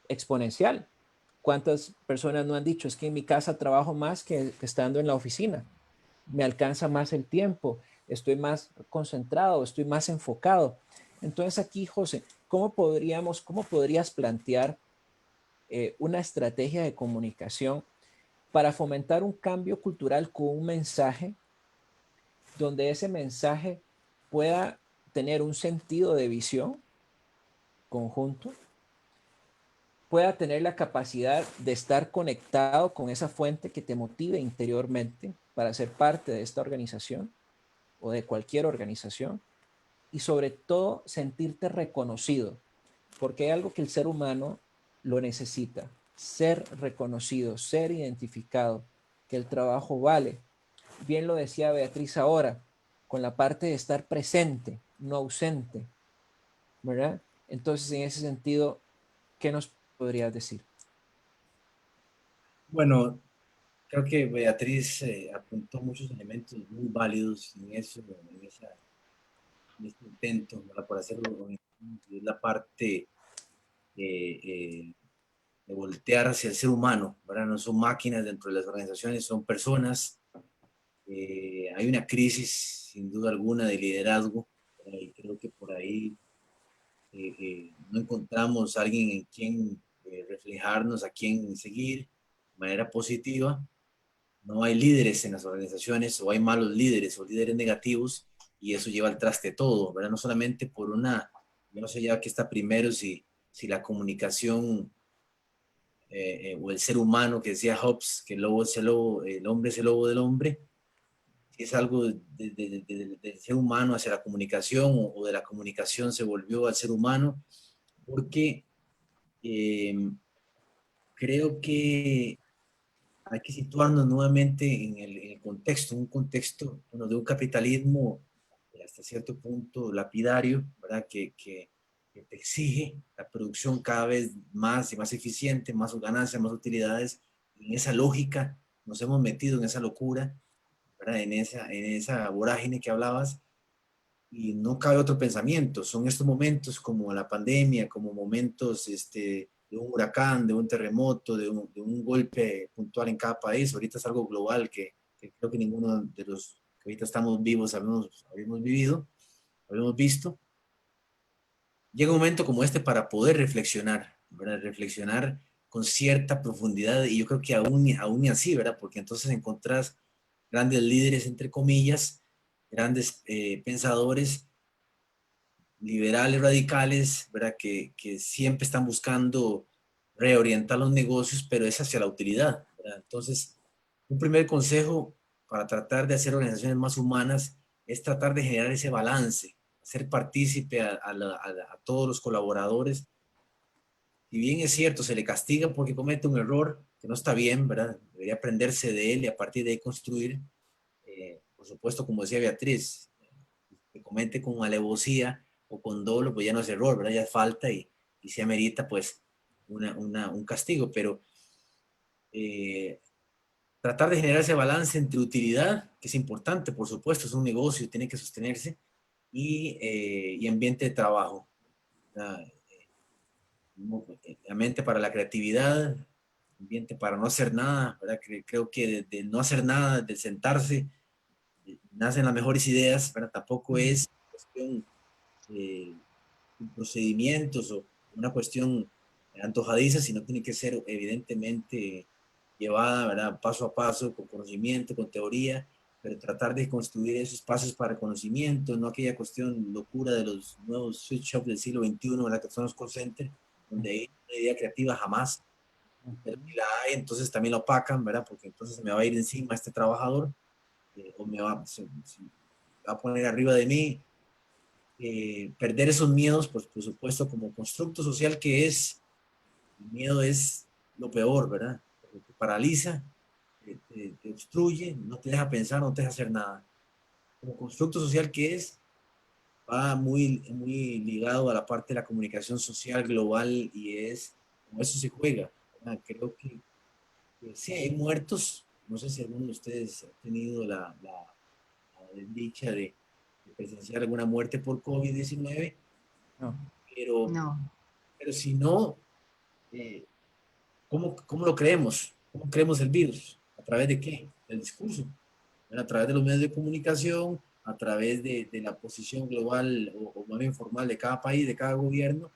exponencial. ¿Cuántas personas no han dicho, es que en mi casa trabajo más que estando en la oficina? Me alcanza más el tiempo, estoy más concentrado, estoy más enfocado. Entonces aquí, José, ¿cómo podrías plantear una estrategia de comunicación para fomentar un cambio cultural con un mensaje donde ese mensaje pueda tener un sentido de visión conjunto, pueda tener la capacidad de estar conectado con esa fuente que te motive interiormente para ser parte de esta organización o de cualquier organización, y sobre todo sentirte reconocido, porque hay algo que el ser humano lo necesita: ser reconocido, ser identificado, que el trabajo vale. Bien lo decía Beatriz ahora, con la parte de estar presente, no ausente, ¿verdad? Entonces, en ese sentido, ¿qué nos podrías decir? Bueno, creo que Beatriz apuntó muchos elementos muy válidos en eso, en este intento, ¿verdad? Por hacerlo. Es la parte de voltear hacia el ser humano, ¿verdad? No son máquinas dentro de las organizaciones, son personas. Hay una crisis, sin duda alguna, de liderazgo, ¿verdad? Y creo que por ahí no encontramos a alguien en quien reflejarnos, a quien seguir de manera positiva. No hay líderes en las organizaciones, o hay malos líderes o líderes negativos, y eso lleva al traste todo, ¿verdad? No solamente por una, yo no sé ya qué está primero, si la comunicación o el ser humano, que decía Hobbes, que el lobo es el lobo, el hombre es el lobo del hombre, si es algo del ser humano hacia la comunicación, o de la comunicación se volvió al ser humano, porque eh, creo que hay que situarnos nuevamente en el contexto, un contexto, bueno, de un capitalismo hasta cierto punto lapidario, ¿verdad? Que te exige la producción cada vez más y más eficiente, más ganancias, más utilidades. En esa lógica nos hemos metido, en esa locura, ¿verdad? En esa vorágine que hablabas, y no cabe otro pensamiento. Son estos momentos como la pandemia, como momentos de un huracán, de un terremoto, de un golpe puntual en cada país. Ahorita es algo global que creo que ninguno de los que ahorita estamos vivos habíamos vivido, habíamos visto. Llega un momento como este para poder reflexionar, ¿verdad? Reflexionar con cierta profundidad, y yo creo que aún así, ¿verdad? Porque entonces encontrás grandes líderes, entre comillas, grandes pensadores, liberales radicales, ¿verdad? Que siempre están buscando reorientar los negocios, pero es hacia la utilidad, ¿verdad? Entonces, un primer consejo para tratar de hacer organizaciones más humanas es tratar de generar ese balance, hacer partícipe a todos los colaboradores si bien es cierto, se le castiga porque comete un error que no está bien, ¿verdad? Debería aprenderse de él y a partir de ahí construir. Por supuesto, como decía Beatriz, que comete con alevosía o con dolo, pues ya no es error, ¿verdad? Ya es falta y se amerita pues un castigo, pero eh, tratar de generar ese balance entre utilidad, que es importante, por supuesto, es un negocio, tiene que sostenerse, y ambiente de trabajo. Ambiente para la creatividad, ambiente para no hacer nada, ¿verdad? Creo que de no hacer nada, de sentarse, nacen las mejores ideas, ¿verdad? Tampoco es cuestión de procedimientos o una cuestión antojadiza, sino tiene que ser evidentemente llevada, ¿verdad? Paso a paso, con conocimiento, con teoría, pero tratar de construir esos pasos para el conocimiento, no aquella cuestión locura de los nuevos switch shops del siglo XXI, ¿verdad? Que son los call centers, donde hay una idea creativa jamás, pero si la hay, entonces también lo opacan, ¿verdad? Porque entonces me va a ir encima este trabajador, o se va a poner arriba de mí, perder esos miedos, pues por supuesto, como constructo social que es, el miedo es lo peor, ¿verdad? Porque te paraliza, te obstruye, no te deja pensar, no te deja hacer nada. Como constructo social que es, va muy ligado a la parte de la comunicación social global y es, como eso se juega, ¿verdad? Creo que sí hay muertos, no sé si alguno de ustedes ha tenido la desdicha de presenciar alguna muerte por COVID-19, No. pero, No. pero si no, eh, ¿cómo lo creemos? ¿Cómo creemos el virus? ¿A través de qué? Del discurso. Bueno, a través de los medios de comunicación, a través de la posición global o más informal de cada país, de cada gobierno,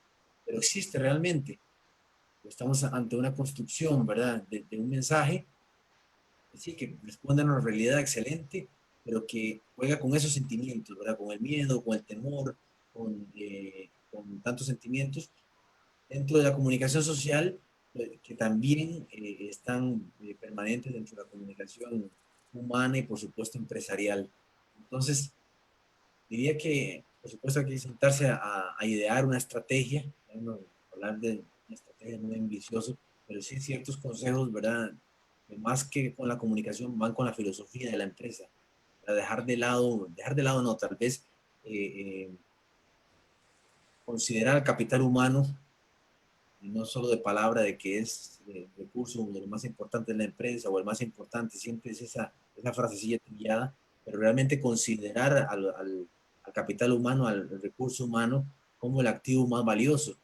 pero existe realmente. Estamos ante una construcción, ¿verdad? De un mensaje, sí, que responde a una realidad excelente, pero que juega con esos sentimientos, ¿verdad? Con el miedo, con el temor, con tantos sentimientos dentro de la comunicación social, que también están permanentes dentro de la comunicación humana y por supuesto empresarial. Entonces, diría que por supuesto hay que sentarse a idear una estrategia, ¿no? Hablar de una estrategia muy ambiciosa, pero sí ciertos consejos, ¿verdad? Que más que con la comunicación van con la filosofía de la empresa, para dejar de lado no, tal vez considerar al capital humano y no solo de palabra de que es el recurso de lo más importante en la empresa o el más importante, siempre es esa frasecilla trillada, pero realmente considerar al capital humano, al recurso humano, como el activo más valioso.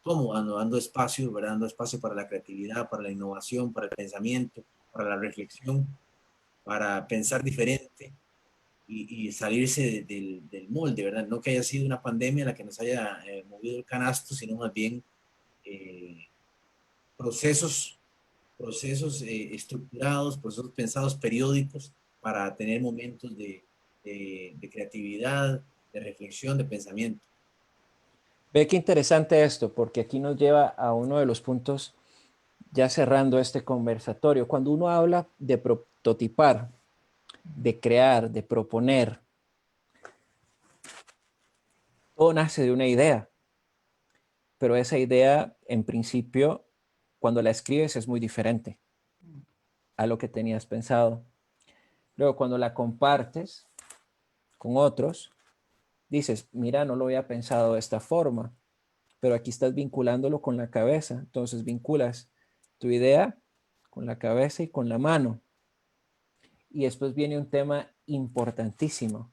¿Cómo? Dando espacio, ¿verdad? Dando espacio para la creatividad, para la innovación, para el pensamiento, para la reflexión, para pensar diferente y salirse del molde, ¿verdad? No que haya sido una pandemia la que nos haya movido el canasto, sino más bien eh, procesos, procesos estructurados, procesos pensados periódicos para tener momentos de creatividad, de reflexión, de pensamiento. Ve qué interesante esto, porque aquí nos lleva a uno de los puntos, ya cerrando este conversatorio. Cuando uno habla de prototipar, de crear, de proponer, todo nace de una idea, pero esa idea, en principio, cuando la escribes es muy diferente a lo que tenías pensado. Luego, cuando la compartes con otros, dices, mira, no lo había pensado de esta forma, pero aquí estás vinculándolo con la cabeza. Entonces vinculas tu idea con la cabeza y con la mano. Y después viene un tema importantísimo.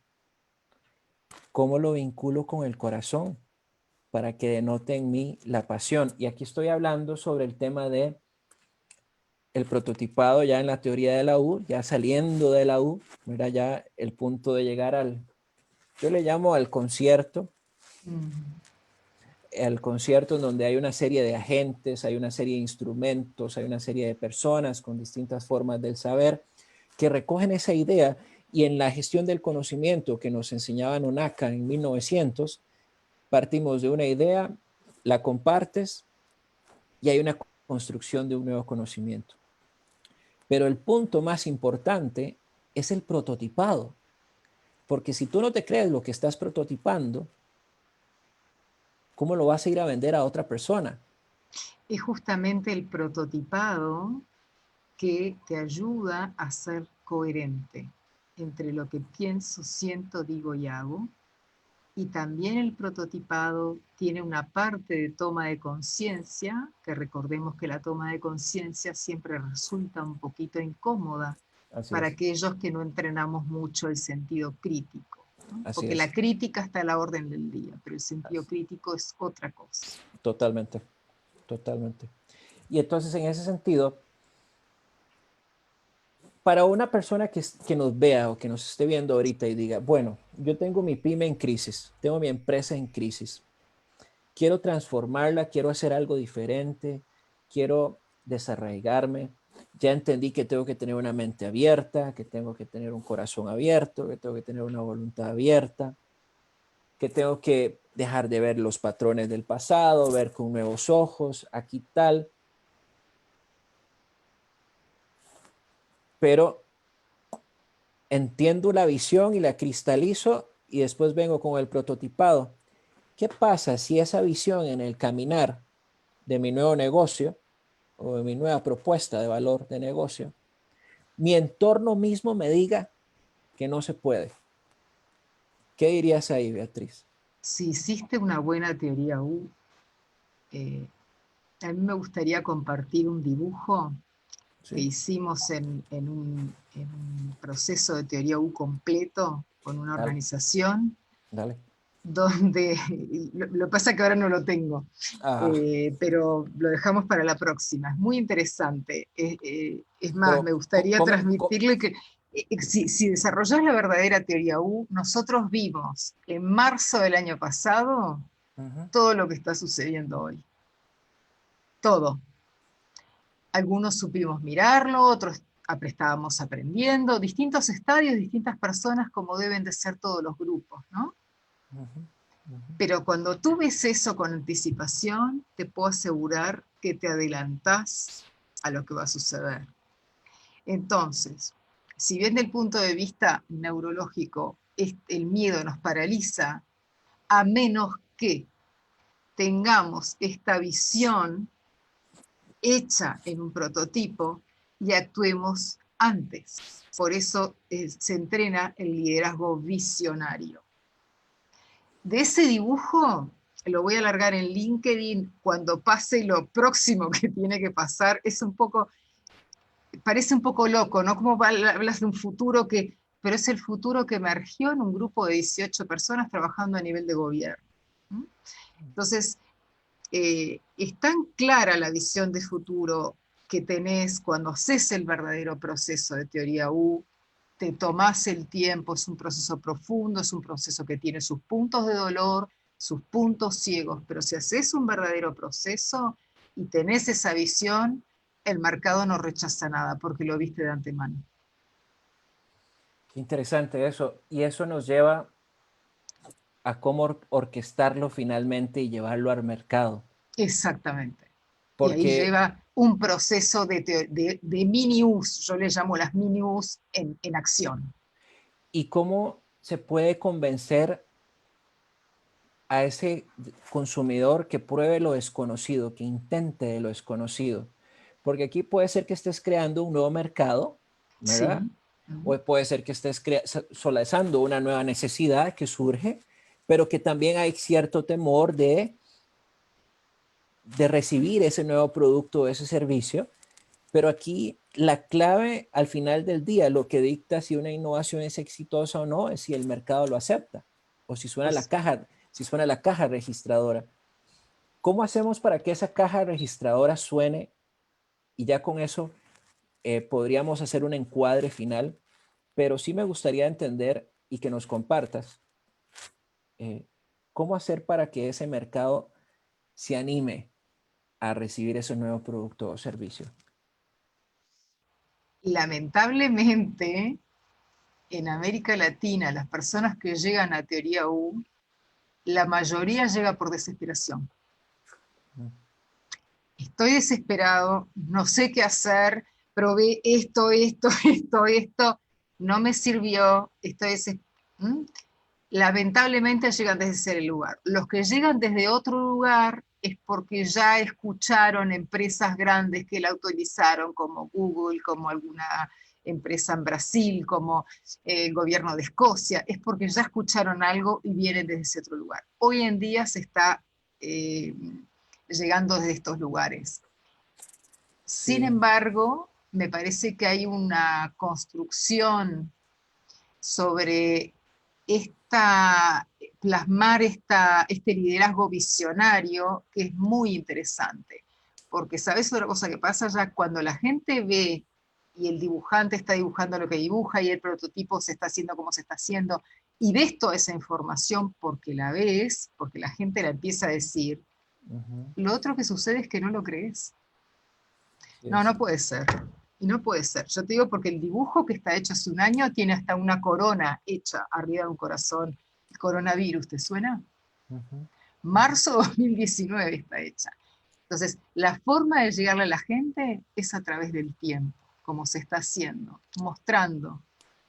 ¿Cómo lo vinculo con el corazón? Para que denote en mí la pasión. Y aquí estoy hablando sobre el tema de el prototipado ya en la teoría de la U, ya saliendo de la U, era ya el punto de llegar yo le llamo al concierto, el concierto en donde hay una serie de agentes, hay una serie de instrumentos, hay una serie de personas con distintas formas del saber que recogen esa idea y en la gestión del conocimiento que nos enseñaba Nonaka en 1900, partimos de una idea, la compartes y hay una construcción de un nuevo conocimiento. Pero el punto más importante es el prototipado, porque si tú no te crees lo que estás prototipando, ¿cómo lo vas a ir a vender a otra persona? Es justamente el prototipado que te ayuda a ser coherente entre lo que pienso, siento, digo y hago. Y también el prototipado tiene una parte de toma de conciencia, que recordemos que la toma de conciencia siempre resulta un poquito incómoda Así para es, aquellos que no entrenamos mucho el sentido crítico, ¿no? así Porque la es, crítica está a la orden del día, pero el sentido así- crítico es otra cosa. totalmente, totalmente. Y entonces en ese sentido, para una persona que nos vea o que nos esté viendo ahorita y diga, bueno, yo tengo mi pyme en crisis, tengo mi empresa en crisis, quiero transformarla, quiero hacer algo diferente, quiero desarraigarme, ya entendí que tengo que tener una mente abierta, que tengo que tener un corazón abierto, que tengo que tener una voluntad abierta, que tengo que dejar de ver los patrones del pasado, ver con nuevos ojos, aquí tal, pero entiendo la visión y la cristalizo y después vengo con el prototipado. ¿Qué pasa si esa visión en el caminar de mi nuevo negocio o de mi nueva propuesta de valor de negocio, mi entorno mismo me diga que no se puede? ¿Qué dirías ahí, Beatriz? Si hiciste una buena teoría U, a mí me gustaría compartir un dibujo que Sí, hicimos en un proceso de teoría U completo con una dale, organización, dale. donde, lo que pasa es que ahora no lo tengo, Ah, pero lo dejamos para la próxima. Es muy interesante. Es más, me pero, gustaría transmitirle que si desarrollas la verdadera teoría U, nosotros vimos en marzo del año pasado uh-huh. todo lo que está sucediendo hoy. Todo. Algunos supimos mirarlo, otros estábamos aprendiendo, distintos estadios, distintas personas, como deben de ser todos los grupos, ¿no? Uh-huh. Uh-huh. Pero cuando tú ves eso con anticipación, te puedo asegurar que te adelantás a lo que va a suceder. Entonces, si bien del punto de vista neurológico el miedo nos paraliza, a menos que tengamos esta visión hecha en un prototipo y actuemos antes. Por eso se entrena el liderazgo visionario. De ese dibujo lo voy a alargar en LinkedIn cuando pase lo próximo que tiene que pasar. Es un poco, parece un poco loco, ¿no? Como hablas de un futuro pero es el futuro que emergió en un grupo de 18 personas trabajando a nivel de gobierno. Entonces, es tan clara la visión de futuro que tenés cuando haces el verdadero proceso de teoría U, te tomás el tiempo, es un proceso profundo, es un proceso que tiene sus puntos de dolor, sus puntos ciegos, pero si haces un verdadero proceso y tenés esa visión, el mercado no rechaza nada porque lo viste de antemano. Qué interesante eso. Y eso nos lleva a cómo orquestarlo finalmente y llevarlo al mercado. Exactamente. Y ahí Porque, lleva un proceso de mini-Us, yo le llamo las mini-Us en acción. ¿y cómo se puede convencer a ese consumidor que pruebe lo desconocido, que intente lo desconocido? Porque aquí puede ser que estés creando un nuevo mercado, ¿verdad? Sí. O puede ser que estés solazando una nueva necesidad que surge, pero que también hay cierto temor de recibir ese nuevo producto o ese servicio. Pero aquí la clave al final del día, lo que dicta si una innovación es exitosa o no, es si el mercado lo acepta o Pues, si suena la caja registradora. ¿Cómo hacemos para que esa caja registradora suene? Y ya con eso podríamos hacer un encuadre final, pero sí me gustaría entender y que nos compartas eh, cómo hacer para que ese mercado se anime a recibir ese nuevo producto o servicio. lamentablemente, en América Latina, las personas que llegan a teoría U, la mayoría llega por desesperación. Estoy desesperado, no sé qué hacer, probé esto, esto, esto, no me sirvió, estoy desesperado. Lamentablemente llegan desde ese lugar. Los que llegan desde otro lugar es porque ya escucharon empresas grandes que la utilizaron, como Google, como alguna empresa en Brasil, como el gobierno de Escocia, es porque ya escucharon algo y vienen desde ese otro lugar. Hoy en día se está llegando desde estos lugares. Sin embargo, me parece que hay una construcción sobre plasmar este liderazgo visionario que es muy interesante. Porque, ¿sabes otra cosa que pasa ya? Cuando la gente ve y el dibujante está dibujando lo que dibuja y el prototipo se está haciendo como se está haciendo, y ves toda esa información porque la ves, porque la gente la empieza a decir, lo otro que sucede es que no lo crees. No, no puede ser. Y no puede ser. Yo te digo porque el dibujo que está hecho hace un año tiene hasta una corona hecha arriba de un corazón. El coronavirus, ¿te suena? Marzo 2019 está hecha. Entonces, la forma de llegarle a la gente es a través del tiempo, como se está haciendo, mostrando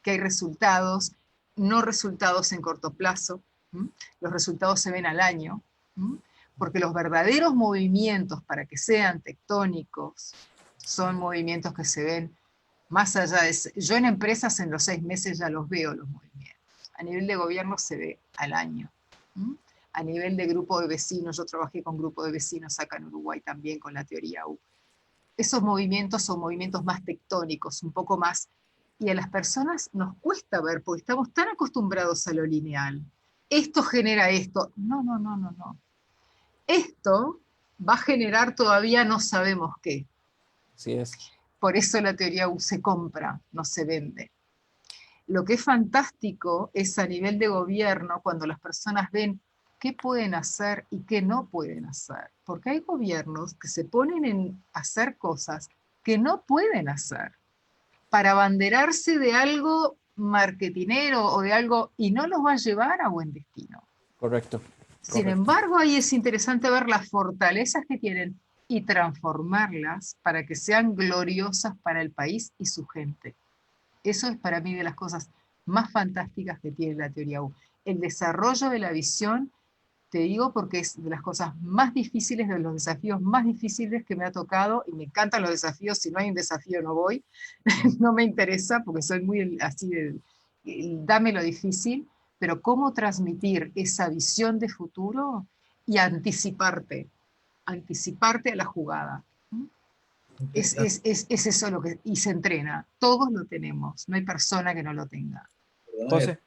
que hay resultados, no resultados en corto plazo, ¿m? Los resultados se ven al año, ¿m? Porque los verdaderos movimientos para que sean tectónicos son movimientos que se ven más allá de... Yo en empresas en los 6 meses ya los veo los movimientos. A nivel de gobierno se ve al año. ¿M? A nivel de grupo de vecinos, yo trabajé con grupo de vecinos acá en Uruguay también con la teoría U. Esos movimientos son movimientos más tectónicos, un poco más, y a las personas nos cuesta ver, porque estamos tan acostumbrados a lo lineal. Esto genera esto. No, no, no, no, no. Esto va a generar todavía no sabemos qué. Así es. Por eso la teoría U se compra, no se vende. Lo que es fantástico es a nivel de gobierno, cuando las personas ven qué pueden hacer y qué no pueden hacer. Porque hay gobiernos que se ponen en hacer cosas que no pueden hacer para abanderarse de algo marketinero o de algo y no los va a llevar a buen destino. Correcto. Sin embargo, ahí es interesante ver las fortalezas que tienen y transformarlas para que sean gloriosas para el país y su gente. Eso es para mí de las cosas más fantásticas que tiene la teoría U. El desarrollo de la visión, te digo porque es de las cosas más difíciles, de los desafíos más difíciles que me ha tocado, y me encantan los desafíos, si no hay un desafío no voy, no me interesa porque soy muy así dame lo difícil, pero cómo transmitir esa visión de futuro y anticiparte a la jugada. Es eso lo que, y se entrena, todos lo tenemos, no hay persona que no lo tenga. José.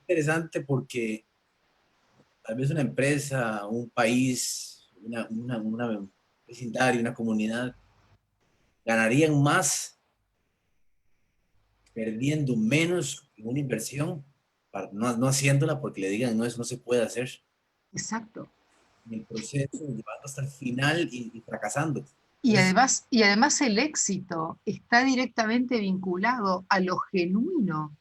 Interesante porque tal vez una empresa, un país, una vecindario, una comunidad, ganarían más perdiendo menos en una inversión, no haciéndola porque le digan, no, eso no se puede hacer. Exacto. En el proceso, llevando hasta el final y fracasando. Y además el éxito está directamente vinculado a lo genuino,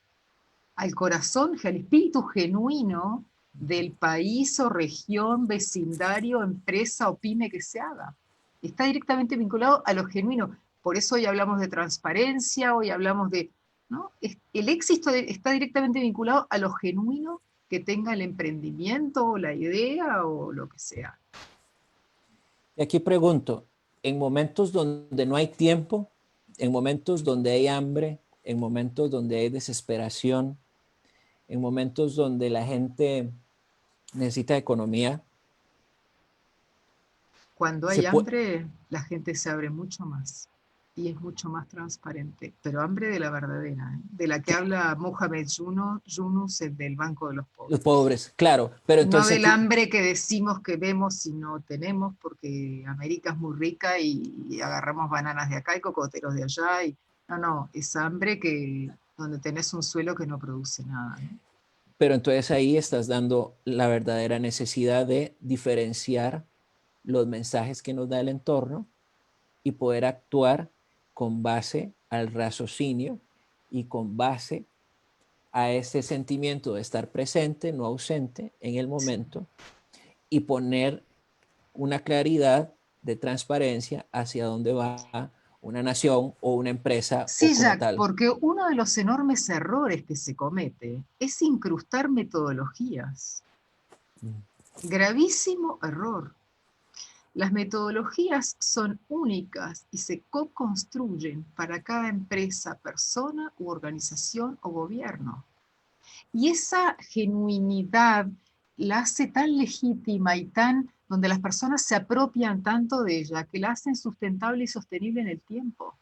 al corazón, al espíritu genuino del país o región, vecindario, empresa o pyme que se haga. Está directamente vinculado a lo genuino. Por eso hoy hablamos de transparencia, hoy hablamos de... ¿no? El éxito está directamente vinculado a lo genuino que tenga el emprendimiento o la idea o lo que sea. Y aquí pregunto, en momentos donde no hay tiempo, en momentos donde hay hambre, en momentos donde hay desesperación, en momentos donde la gente necesita economía. Cuando hay hambre, la gente se abre mucho más y es mucho más transparente, pero hambre de la verdadera, de la que habla Mohamed Yunus, el del Banco de los Pobres. Los pobres, claro, pero entonces... No del hambre que decimos que vemos y no tenemos, porque América es muy rica y agarramos bananas de acá y cocoteros de allá, y no, es hambre donde tenés un suelo que no produce nada, ¿no? Pero entonces ahí estás dando la verdadera necesidad de diferenciar los mensajes que nos da el entorno y poder actuar con base al raciocinio y con base a ese sentimiento de estar presente, no ausente en el momento, y poner una claridad de transparencia hacia dónde va una nación o una empresa. Sí, o como Jack, tal. porque uno de los enormes errores que se comete es incrustar metodologías. Gravísimo error. Las metodologías son únicas y se co-construyen para cada empresa, persona u organización o gobierno. Y esa genuinidad la hace tan legítima y tan donde las personas se apropian tanto de ella que la hacen sustentable y sostenible en el tiempo.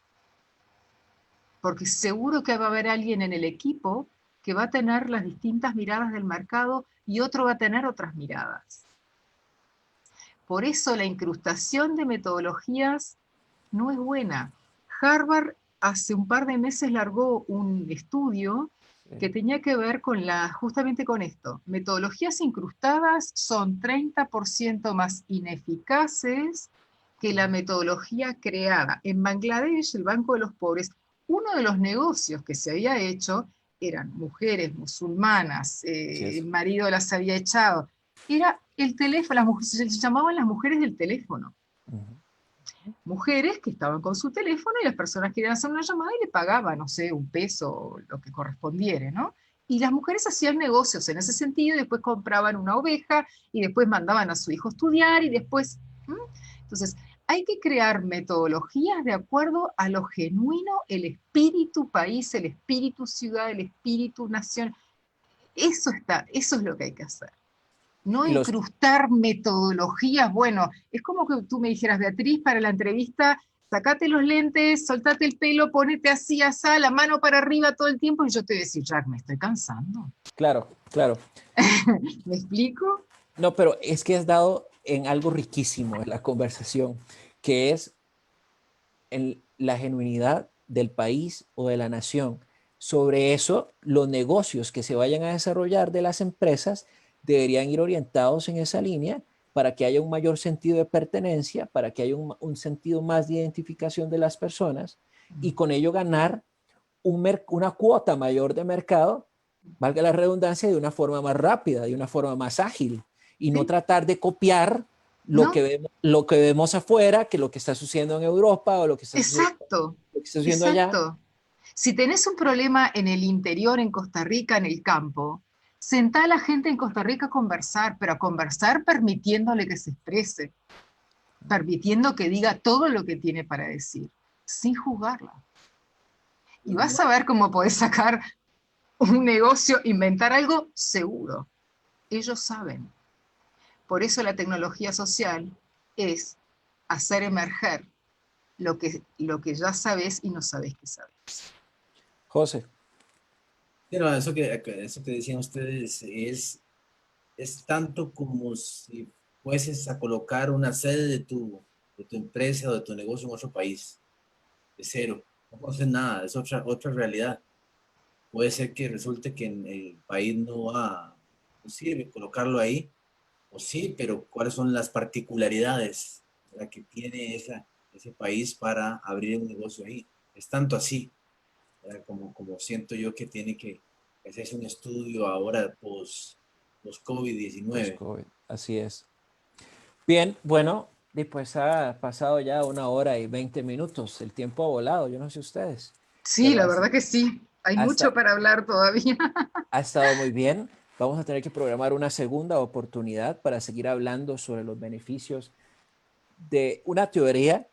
Porque seguro que va a haber alguien en el equipo que va a tener las distintas miradas del mercado y otro va a tener otras miradas. Por eso la incrustación de metodologías no es buena. Harvard hace un par de meses largó un estudio que tenía que ver con justamente con esto. Metodologías incrustadas son 30% más ineficaces que la metodología creada. En Bangladesh, el Banco de los Pobres, uno de los negocios que se había hecho eran mujeres musulmanas, el marido las había echado. Era el teléfono, se llamaban las mujeres del teléfono. Mujeres que estaban con su teléfono y las personas querían hacer una llamada y le pagaban, no sé, un peso o lo que correspondiera, ¿no? Y las mujeres hacían negocios en ese sentido y después compraban una oveja y después mandaban a su hijo a estudiar y después... Entonces, hay que crear metodologías de acuerdo a lo genuino, el espíritu país, el espíritu ciudad, el espíritu nación. Eso es lo que hay que hacer. No Y los, incrustar metodologías. Bueno, es como que tú me dijeras, Beatriz, para la entrevista, sacate los lentes, soltate el pelo, ponete así, asá, la mano para arriba todo el tiempo, y yo te voy a decir, Jack, me estoy cansando. claro, claro. ¿Me explico? No, pero es que has dado en algo riquísimo en la conversación, que es en la genuinidad del país o de la nación. Sobre eso, los negocios que se vayan a desarrollar de las empresas deberían ir orientados en esa línea para que haya un mayor sentido de pertenencia, para que haya un sentido más de identificación de las personas y con ello ganar una cuota mayor de mercado, valga la redundancia, de una forma más rápida, de una forma más ágil y no ¿Sí? tratar de copiar ¿No? lo que vemos afuera, que lo que está sucediendo en Europa o Exacto, lo que está sucediendo allá. exacto. Si tenés un problema en el interior, en Costa Rica, en el campo, sentá a la gente en Costa Rica a conversar, pero a conversar permitiéndole que se exprese, permitiendo que diga todo lo que tiene para decir, sin juzgarla. Y vas a ver cómo podés sacar un negocio, inventar algo seguro. Ellos saben. Por eso la tecnología social es hacer emerger lo que ya sabes y no sabes que sabes. José. Pero eso que decían ustedes es tanto como si fueses a colocar una sede de tu empresa o de tu negocio en otro país, de cero. No conoces nada, es otra realidad. Puede ser que resulte que en el país no sirve colocarlo ahí, o sí, pero ¿cuáles son las particularidades que tiene ese país para abrir un negocio ahí? Es tanto así, como siento yo que tiene que hacerse un estudio ahora post-COVID-19. Post-COVID, así es. Bien, bueno, después ha pasado ya 1 hora y 20 minutos. El tiempo ha volado, yo no sé ustedes, Sí, pero la verdad que sí. Hay mucho hasta, para hablar todavía. ha estado muy bien. Vamos a tener que programar una segunda oportunidad para seguir hablando sobre los beneficios de una teoría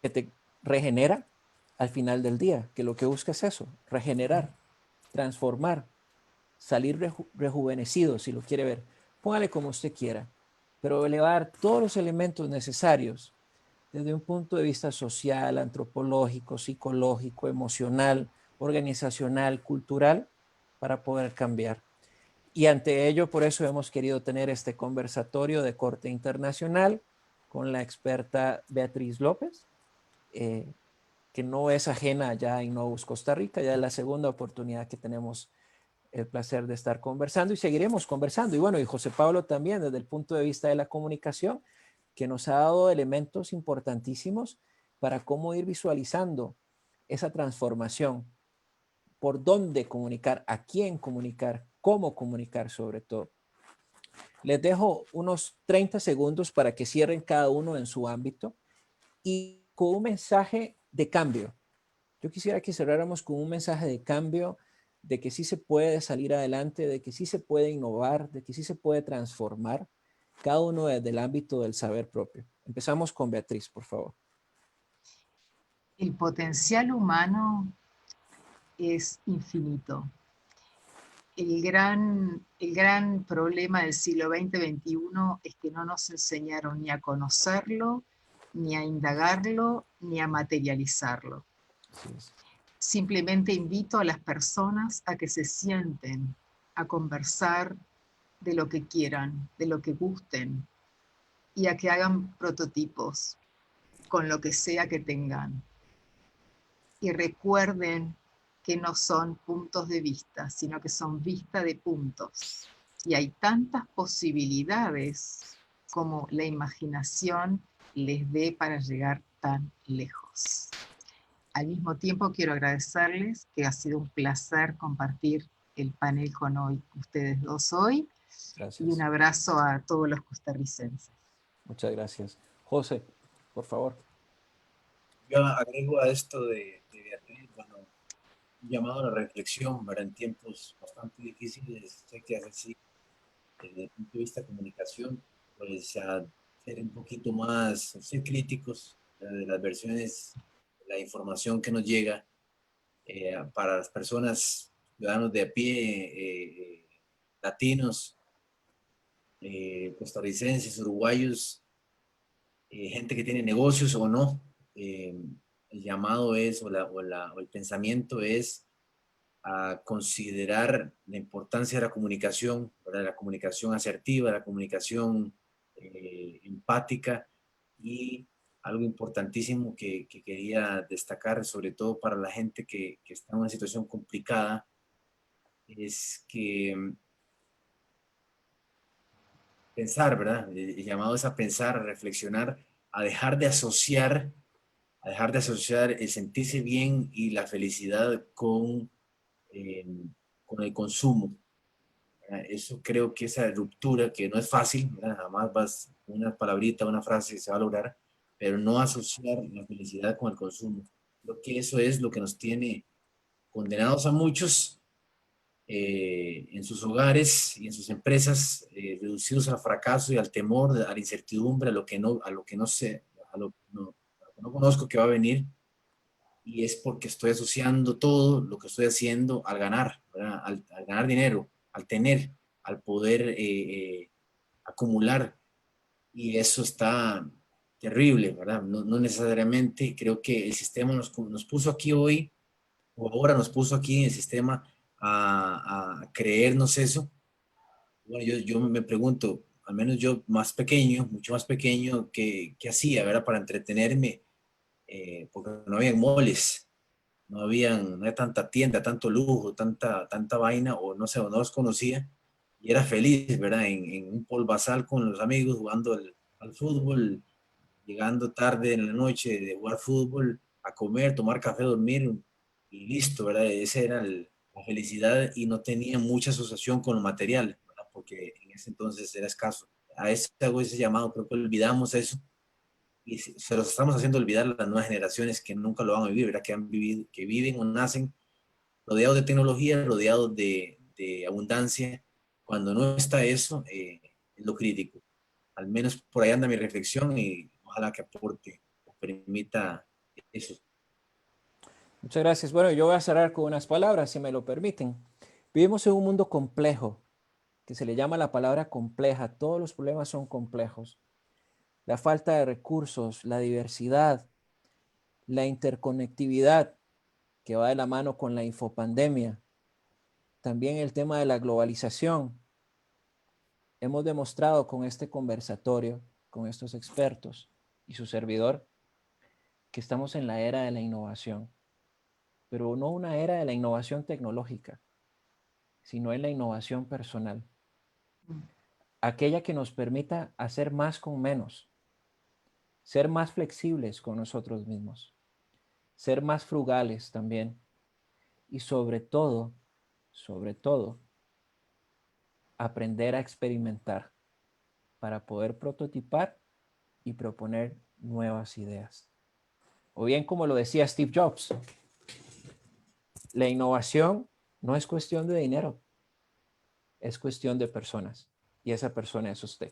que te regenera al final del día, que lo que busca es eso, regenerar, transformar, salir rejuvenecido, si lo quiere ver. Póngale como usted quiera, pero elevar todos los elementos necesarios desde un punto de vista social, antropológico, psicológico, emocional, organizacional, cultural, para poder cambiar. Y ante ello, por eso hemos querido tener este conversatorio de corte internacional con la experta Beatriz López, que no es ajena ya en Novus, Costa Rica. Ya es la segunda oportunidad que tenemos el placer de estar conversando y seguiremos conversando. Y bueno, y José Pablo también desde el punto de vista de la comunicación, que nos ha dado elementos importantísimos para cómo ir visualizando esa transformación, por dónde comunicar, a quién comunicar, cómo comunicar sobre todo. Les dejo unos 30 segundos para que cierren cada uno en su ámbito y con un mensaje de cambio. Yo quisiera que cerráramos con un mensaje de cambio, de que sí se puede salir adelante, de que sí se puede innovar, de que sí se puede transformar cada uno desde el ámbito del saber propio. Empezamos con Beatriz, por favor. El potencial humano es infinito. El gran problema del siglo XX-XXI es que no nos enseñaron ni a conocerlo, ni a indagarlo, ni a materializarlo. Así es. Simplemente invito a las personas a que se sienten a conversar de lo que quieran, de lo que gusten, y a que hagan prototipos con lo que sea que tengan. Y recuerden que no son puntos de vista, sino que son vista de puntos. Y hay tantas posibilidades como la imaginación les dé para llegar tan lejos. Al mismo tiempo quiero agradecerles que ha sido un placer compartir el panel con ustedes dos hoy. Gracias. Y un abrazo a todos los costarricenses. Muchas gracias. José, por favor. Yo agrego a esto de Beatriz, bueno, un llamado a la reflexión, ¿verdad? En tiempos bastante difíciles, sé que es así, desde el punto de vista de comunicación, pues a ser un poquito más, ser críticos de las versiones, de la información que nos llega para las personas, ciudadanos de a pie, latinos, costarricenses, uruguayos, gente que tiene negocios o no. El llamado es, o el pensamiento es a considerar la importancia de la comunicación, ¿verdad? La comunicación asertiva, la comunicación empática, y algo importantísimo que quería destacar, sobre todo para la gente que está en una situación complicada, es que pensar, ¿verdad? El llamado es a pensar, a reflexionar, a dejar de asociar, el sentirse bien y la felicidad eh, con el consumo. Eso creo que esa ruptura, que no es fácil, ¿verdad? Jamás vas, una palabrita, una frase se va a lograr, pero no asociar la felicidad con el consumo. Creo que eso es lo que nos tiene condenados a muchos en sus hogares y en sus empresas, reducidos al fracaso y al temor, a la incertidumbre, a lo que no sé, a lo que no conozco que va a venir, y es porque estoy asociando todo lo que estoy haciendo al ganar, ¿verdad? Al ganar dinero, al tener, al poder acumular, y eso está terrible, ¿verdad? No, no necesariamente creo que el sistema nos puso aquí hoy, o ahora nos puso aquí en el sistema a creernos eso. Bueno, yo me pregunto, al menos yo más pequeño, mucho más pequeño, ¿qué hacía, verdad? Para entretenerme, porque no había moles, no había tanta tienda, tanto lujo, tanta vaina, o no sé, o no los conocía, y era feliz, ¿verdad? En un polvazal con los amigos, jugando al fútbol, llegando tarde en la noche de jugar fútbol, a comer, tomar café, dormir, y listo, ¿verdad? Esa era la felicidad, y no tenía mucha asociación con lo material, ¿verdad? Porque en ese entonces era escaso. A eso hago ese llamado, creo que olvidamos eso, y se los estamos haciendo olvidar a las nuevas generaciones que nunca lo van a vivir, ¿verdad? Que han vivido, que viven o nacen rodeados de tecnología, rodeados de abundancia. Cuando no está eso, es lo crítico. Al menos por ahí anda mi reflexión, y ojalá que aporte o permita eso. Muchas gracias. Bueno, yo voy a cerrar con unas palabras, si me lo permiten. Vivimos en un mundo complejo, que se le llama la palabra compleja. Todos los problemas son complejos. La falta de recursos, la diversidad, la interconectividad que va de la mano con la infopandemia, también el tema de la globalización. Hemos demostrado con este conversatorio, con estos expertos y su servidor, que estamos en la era de la innovación, pero no una era de la innovación tecnológica, sino en la innovación personal, aquella que nos permita hacer más con menos, ser más flexibles con nosotros mismos, ser más frugales también, y sobre todo, aprender a experimentar para poder prototipar y proponer nuevas ideas. O bien, como lo decía Steve Jobs, la innovación no es cuestión de dinero, es cuestión de personas. Y esa persona es usted.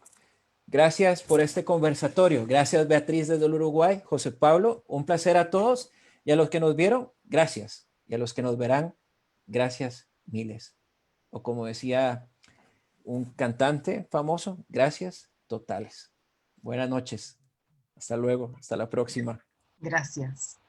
Gracias por este conversatorio. Gracias, Beatriz, desde el Uruguay. José Pablo, un placer a todos. Y a los que nos vieron, gracias. Y a los que nos verán, gracias miles. O como decía un cantante famoso, gracias totales. Buenas noches. Hasta luego. Hasta la próxima. Gracias.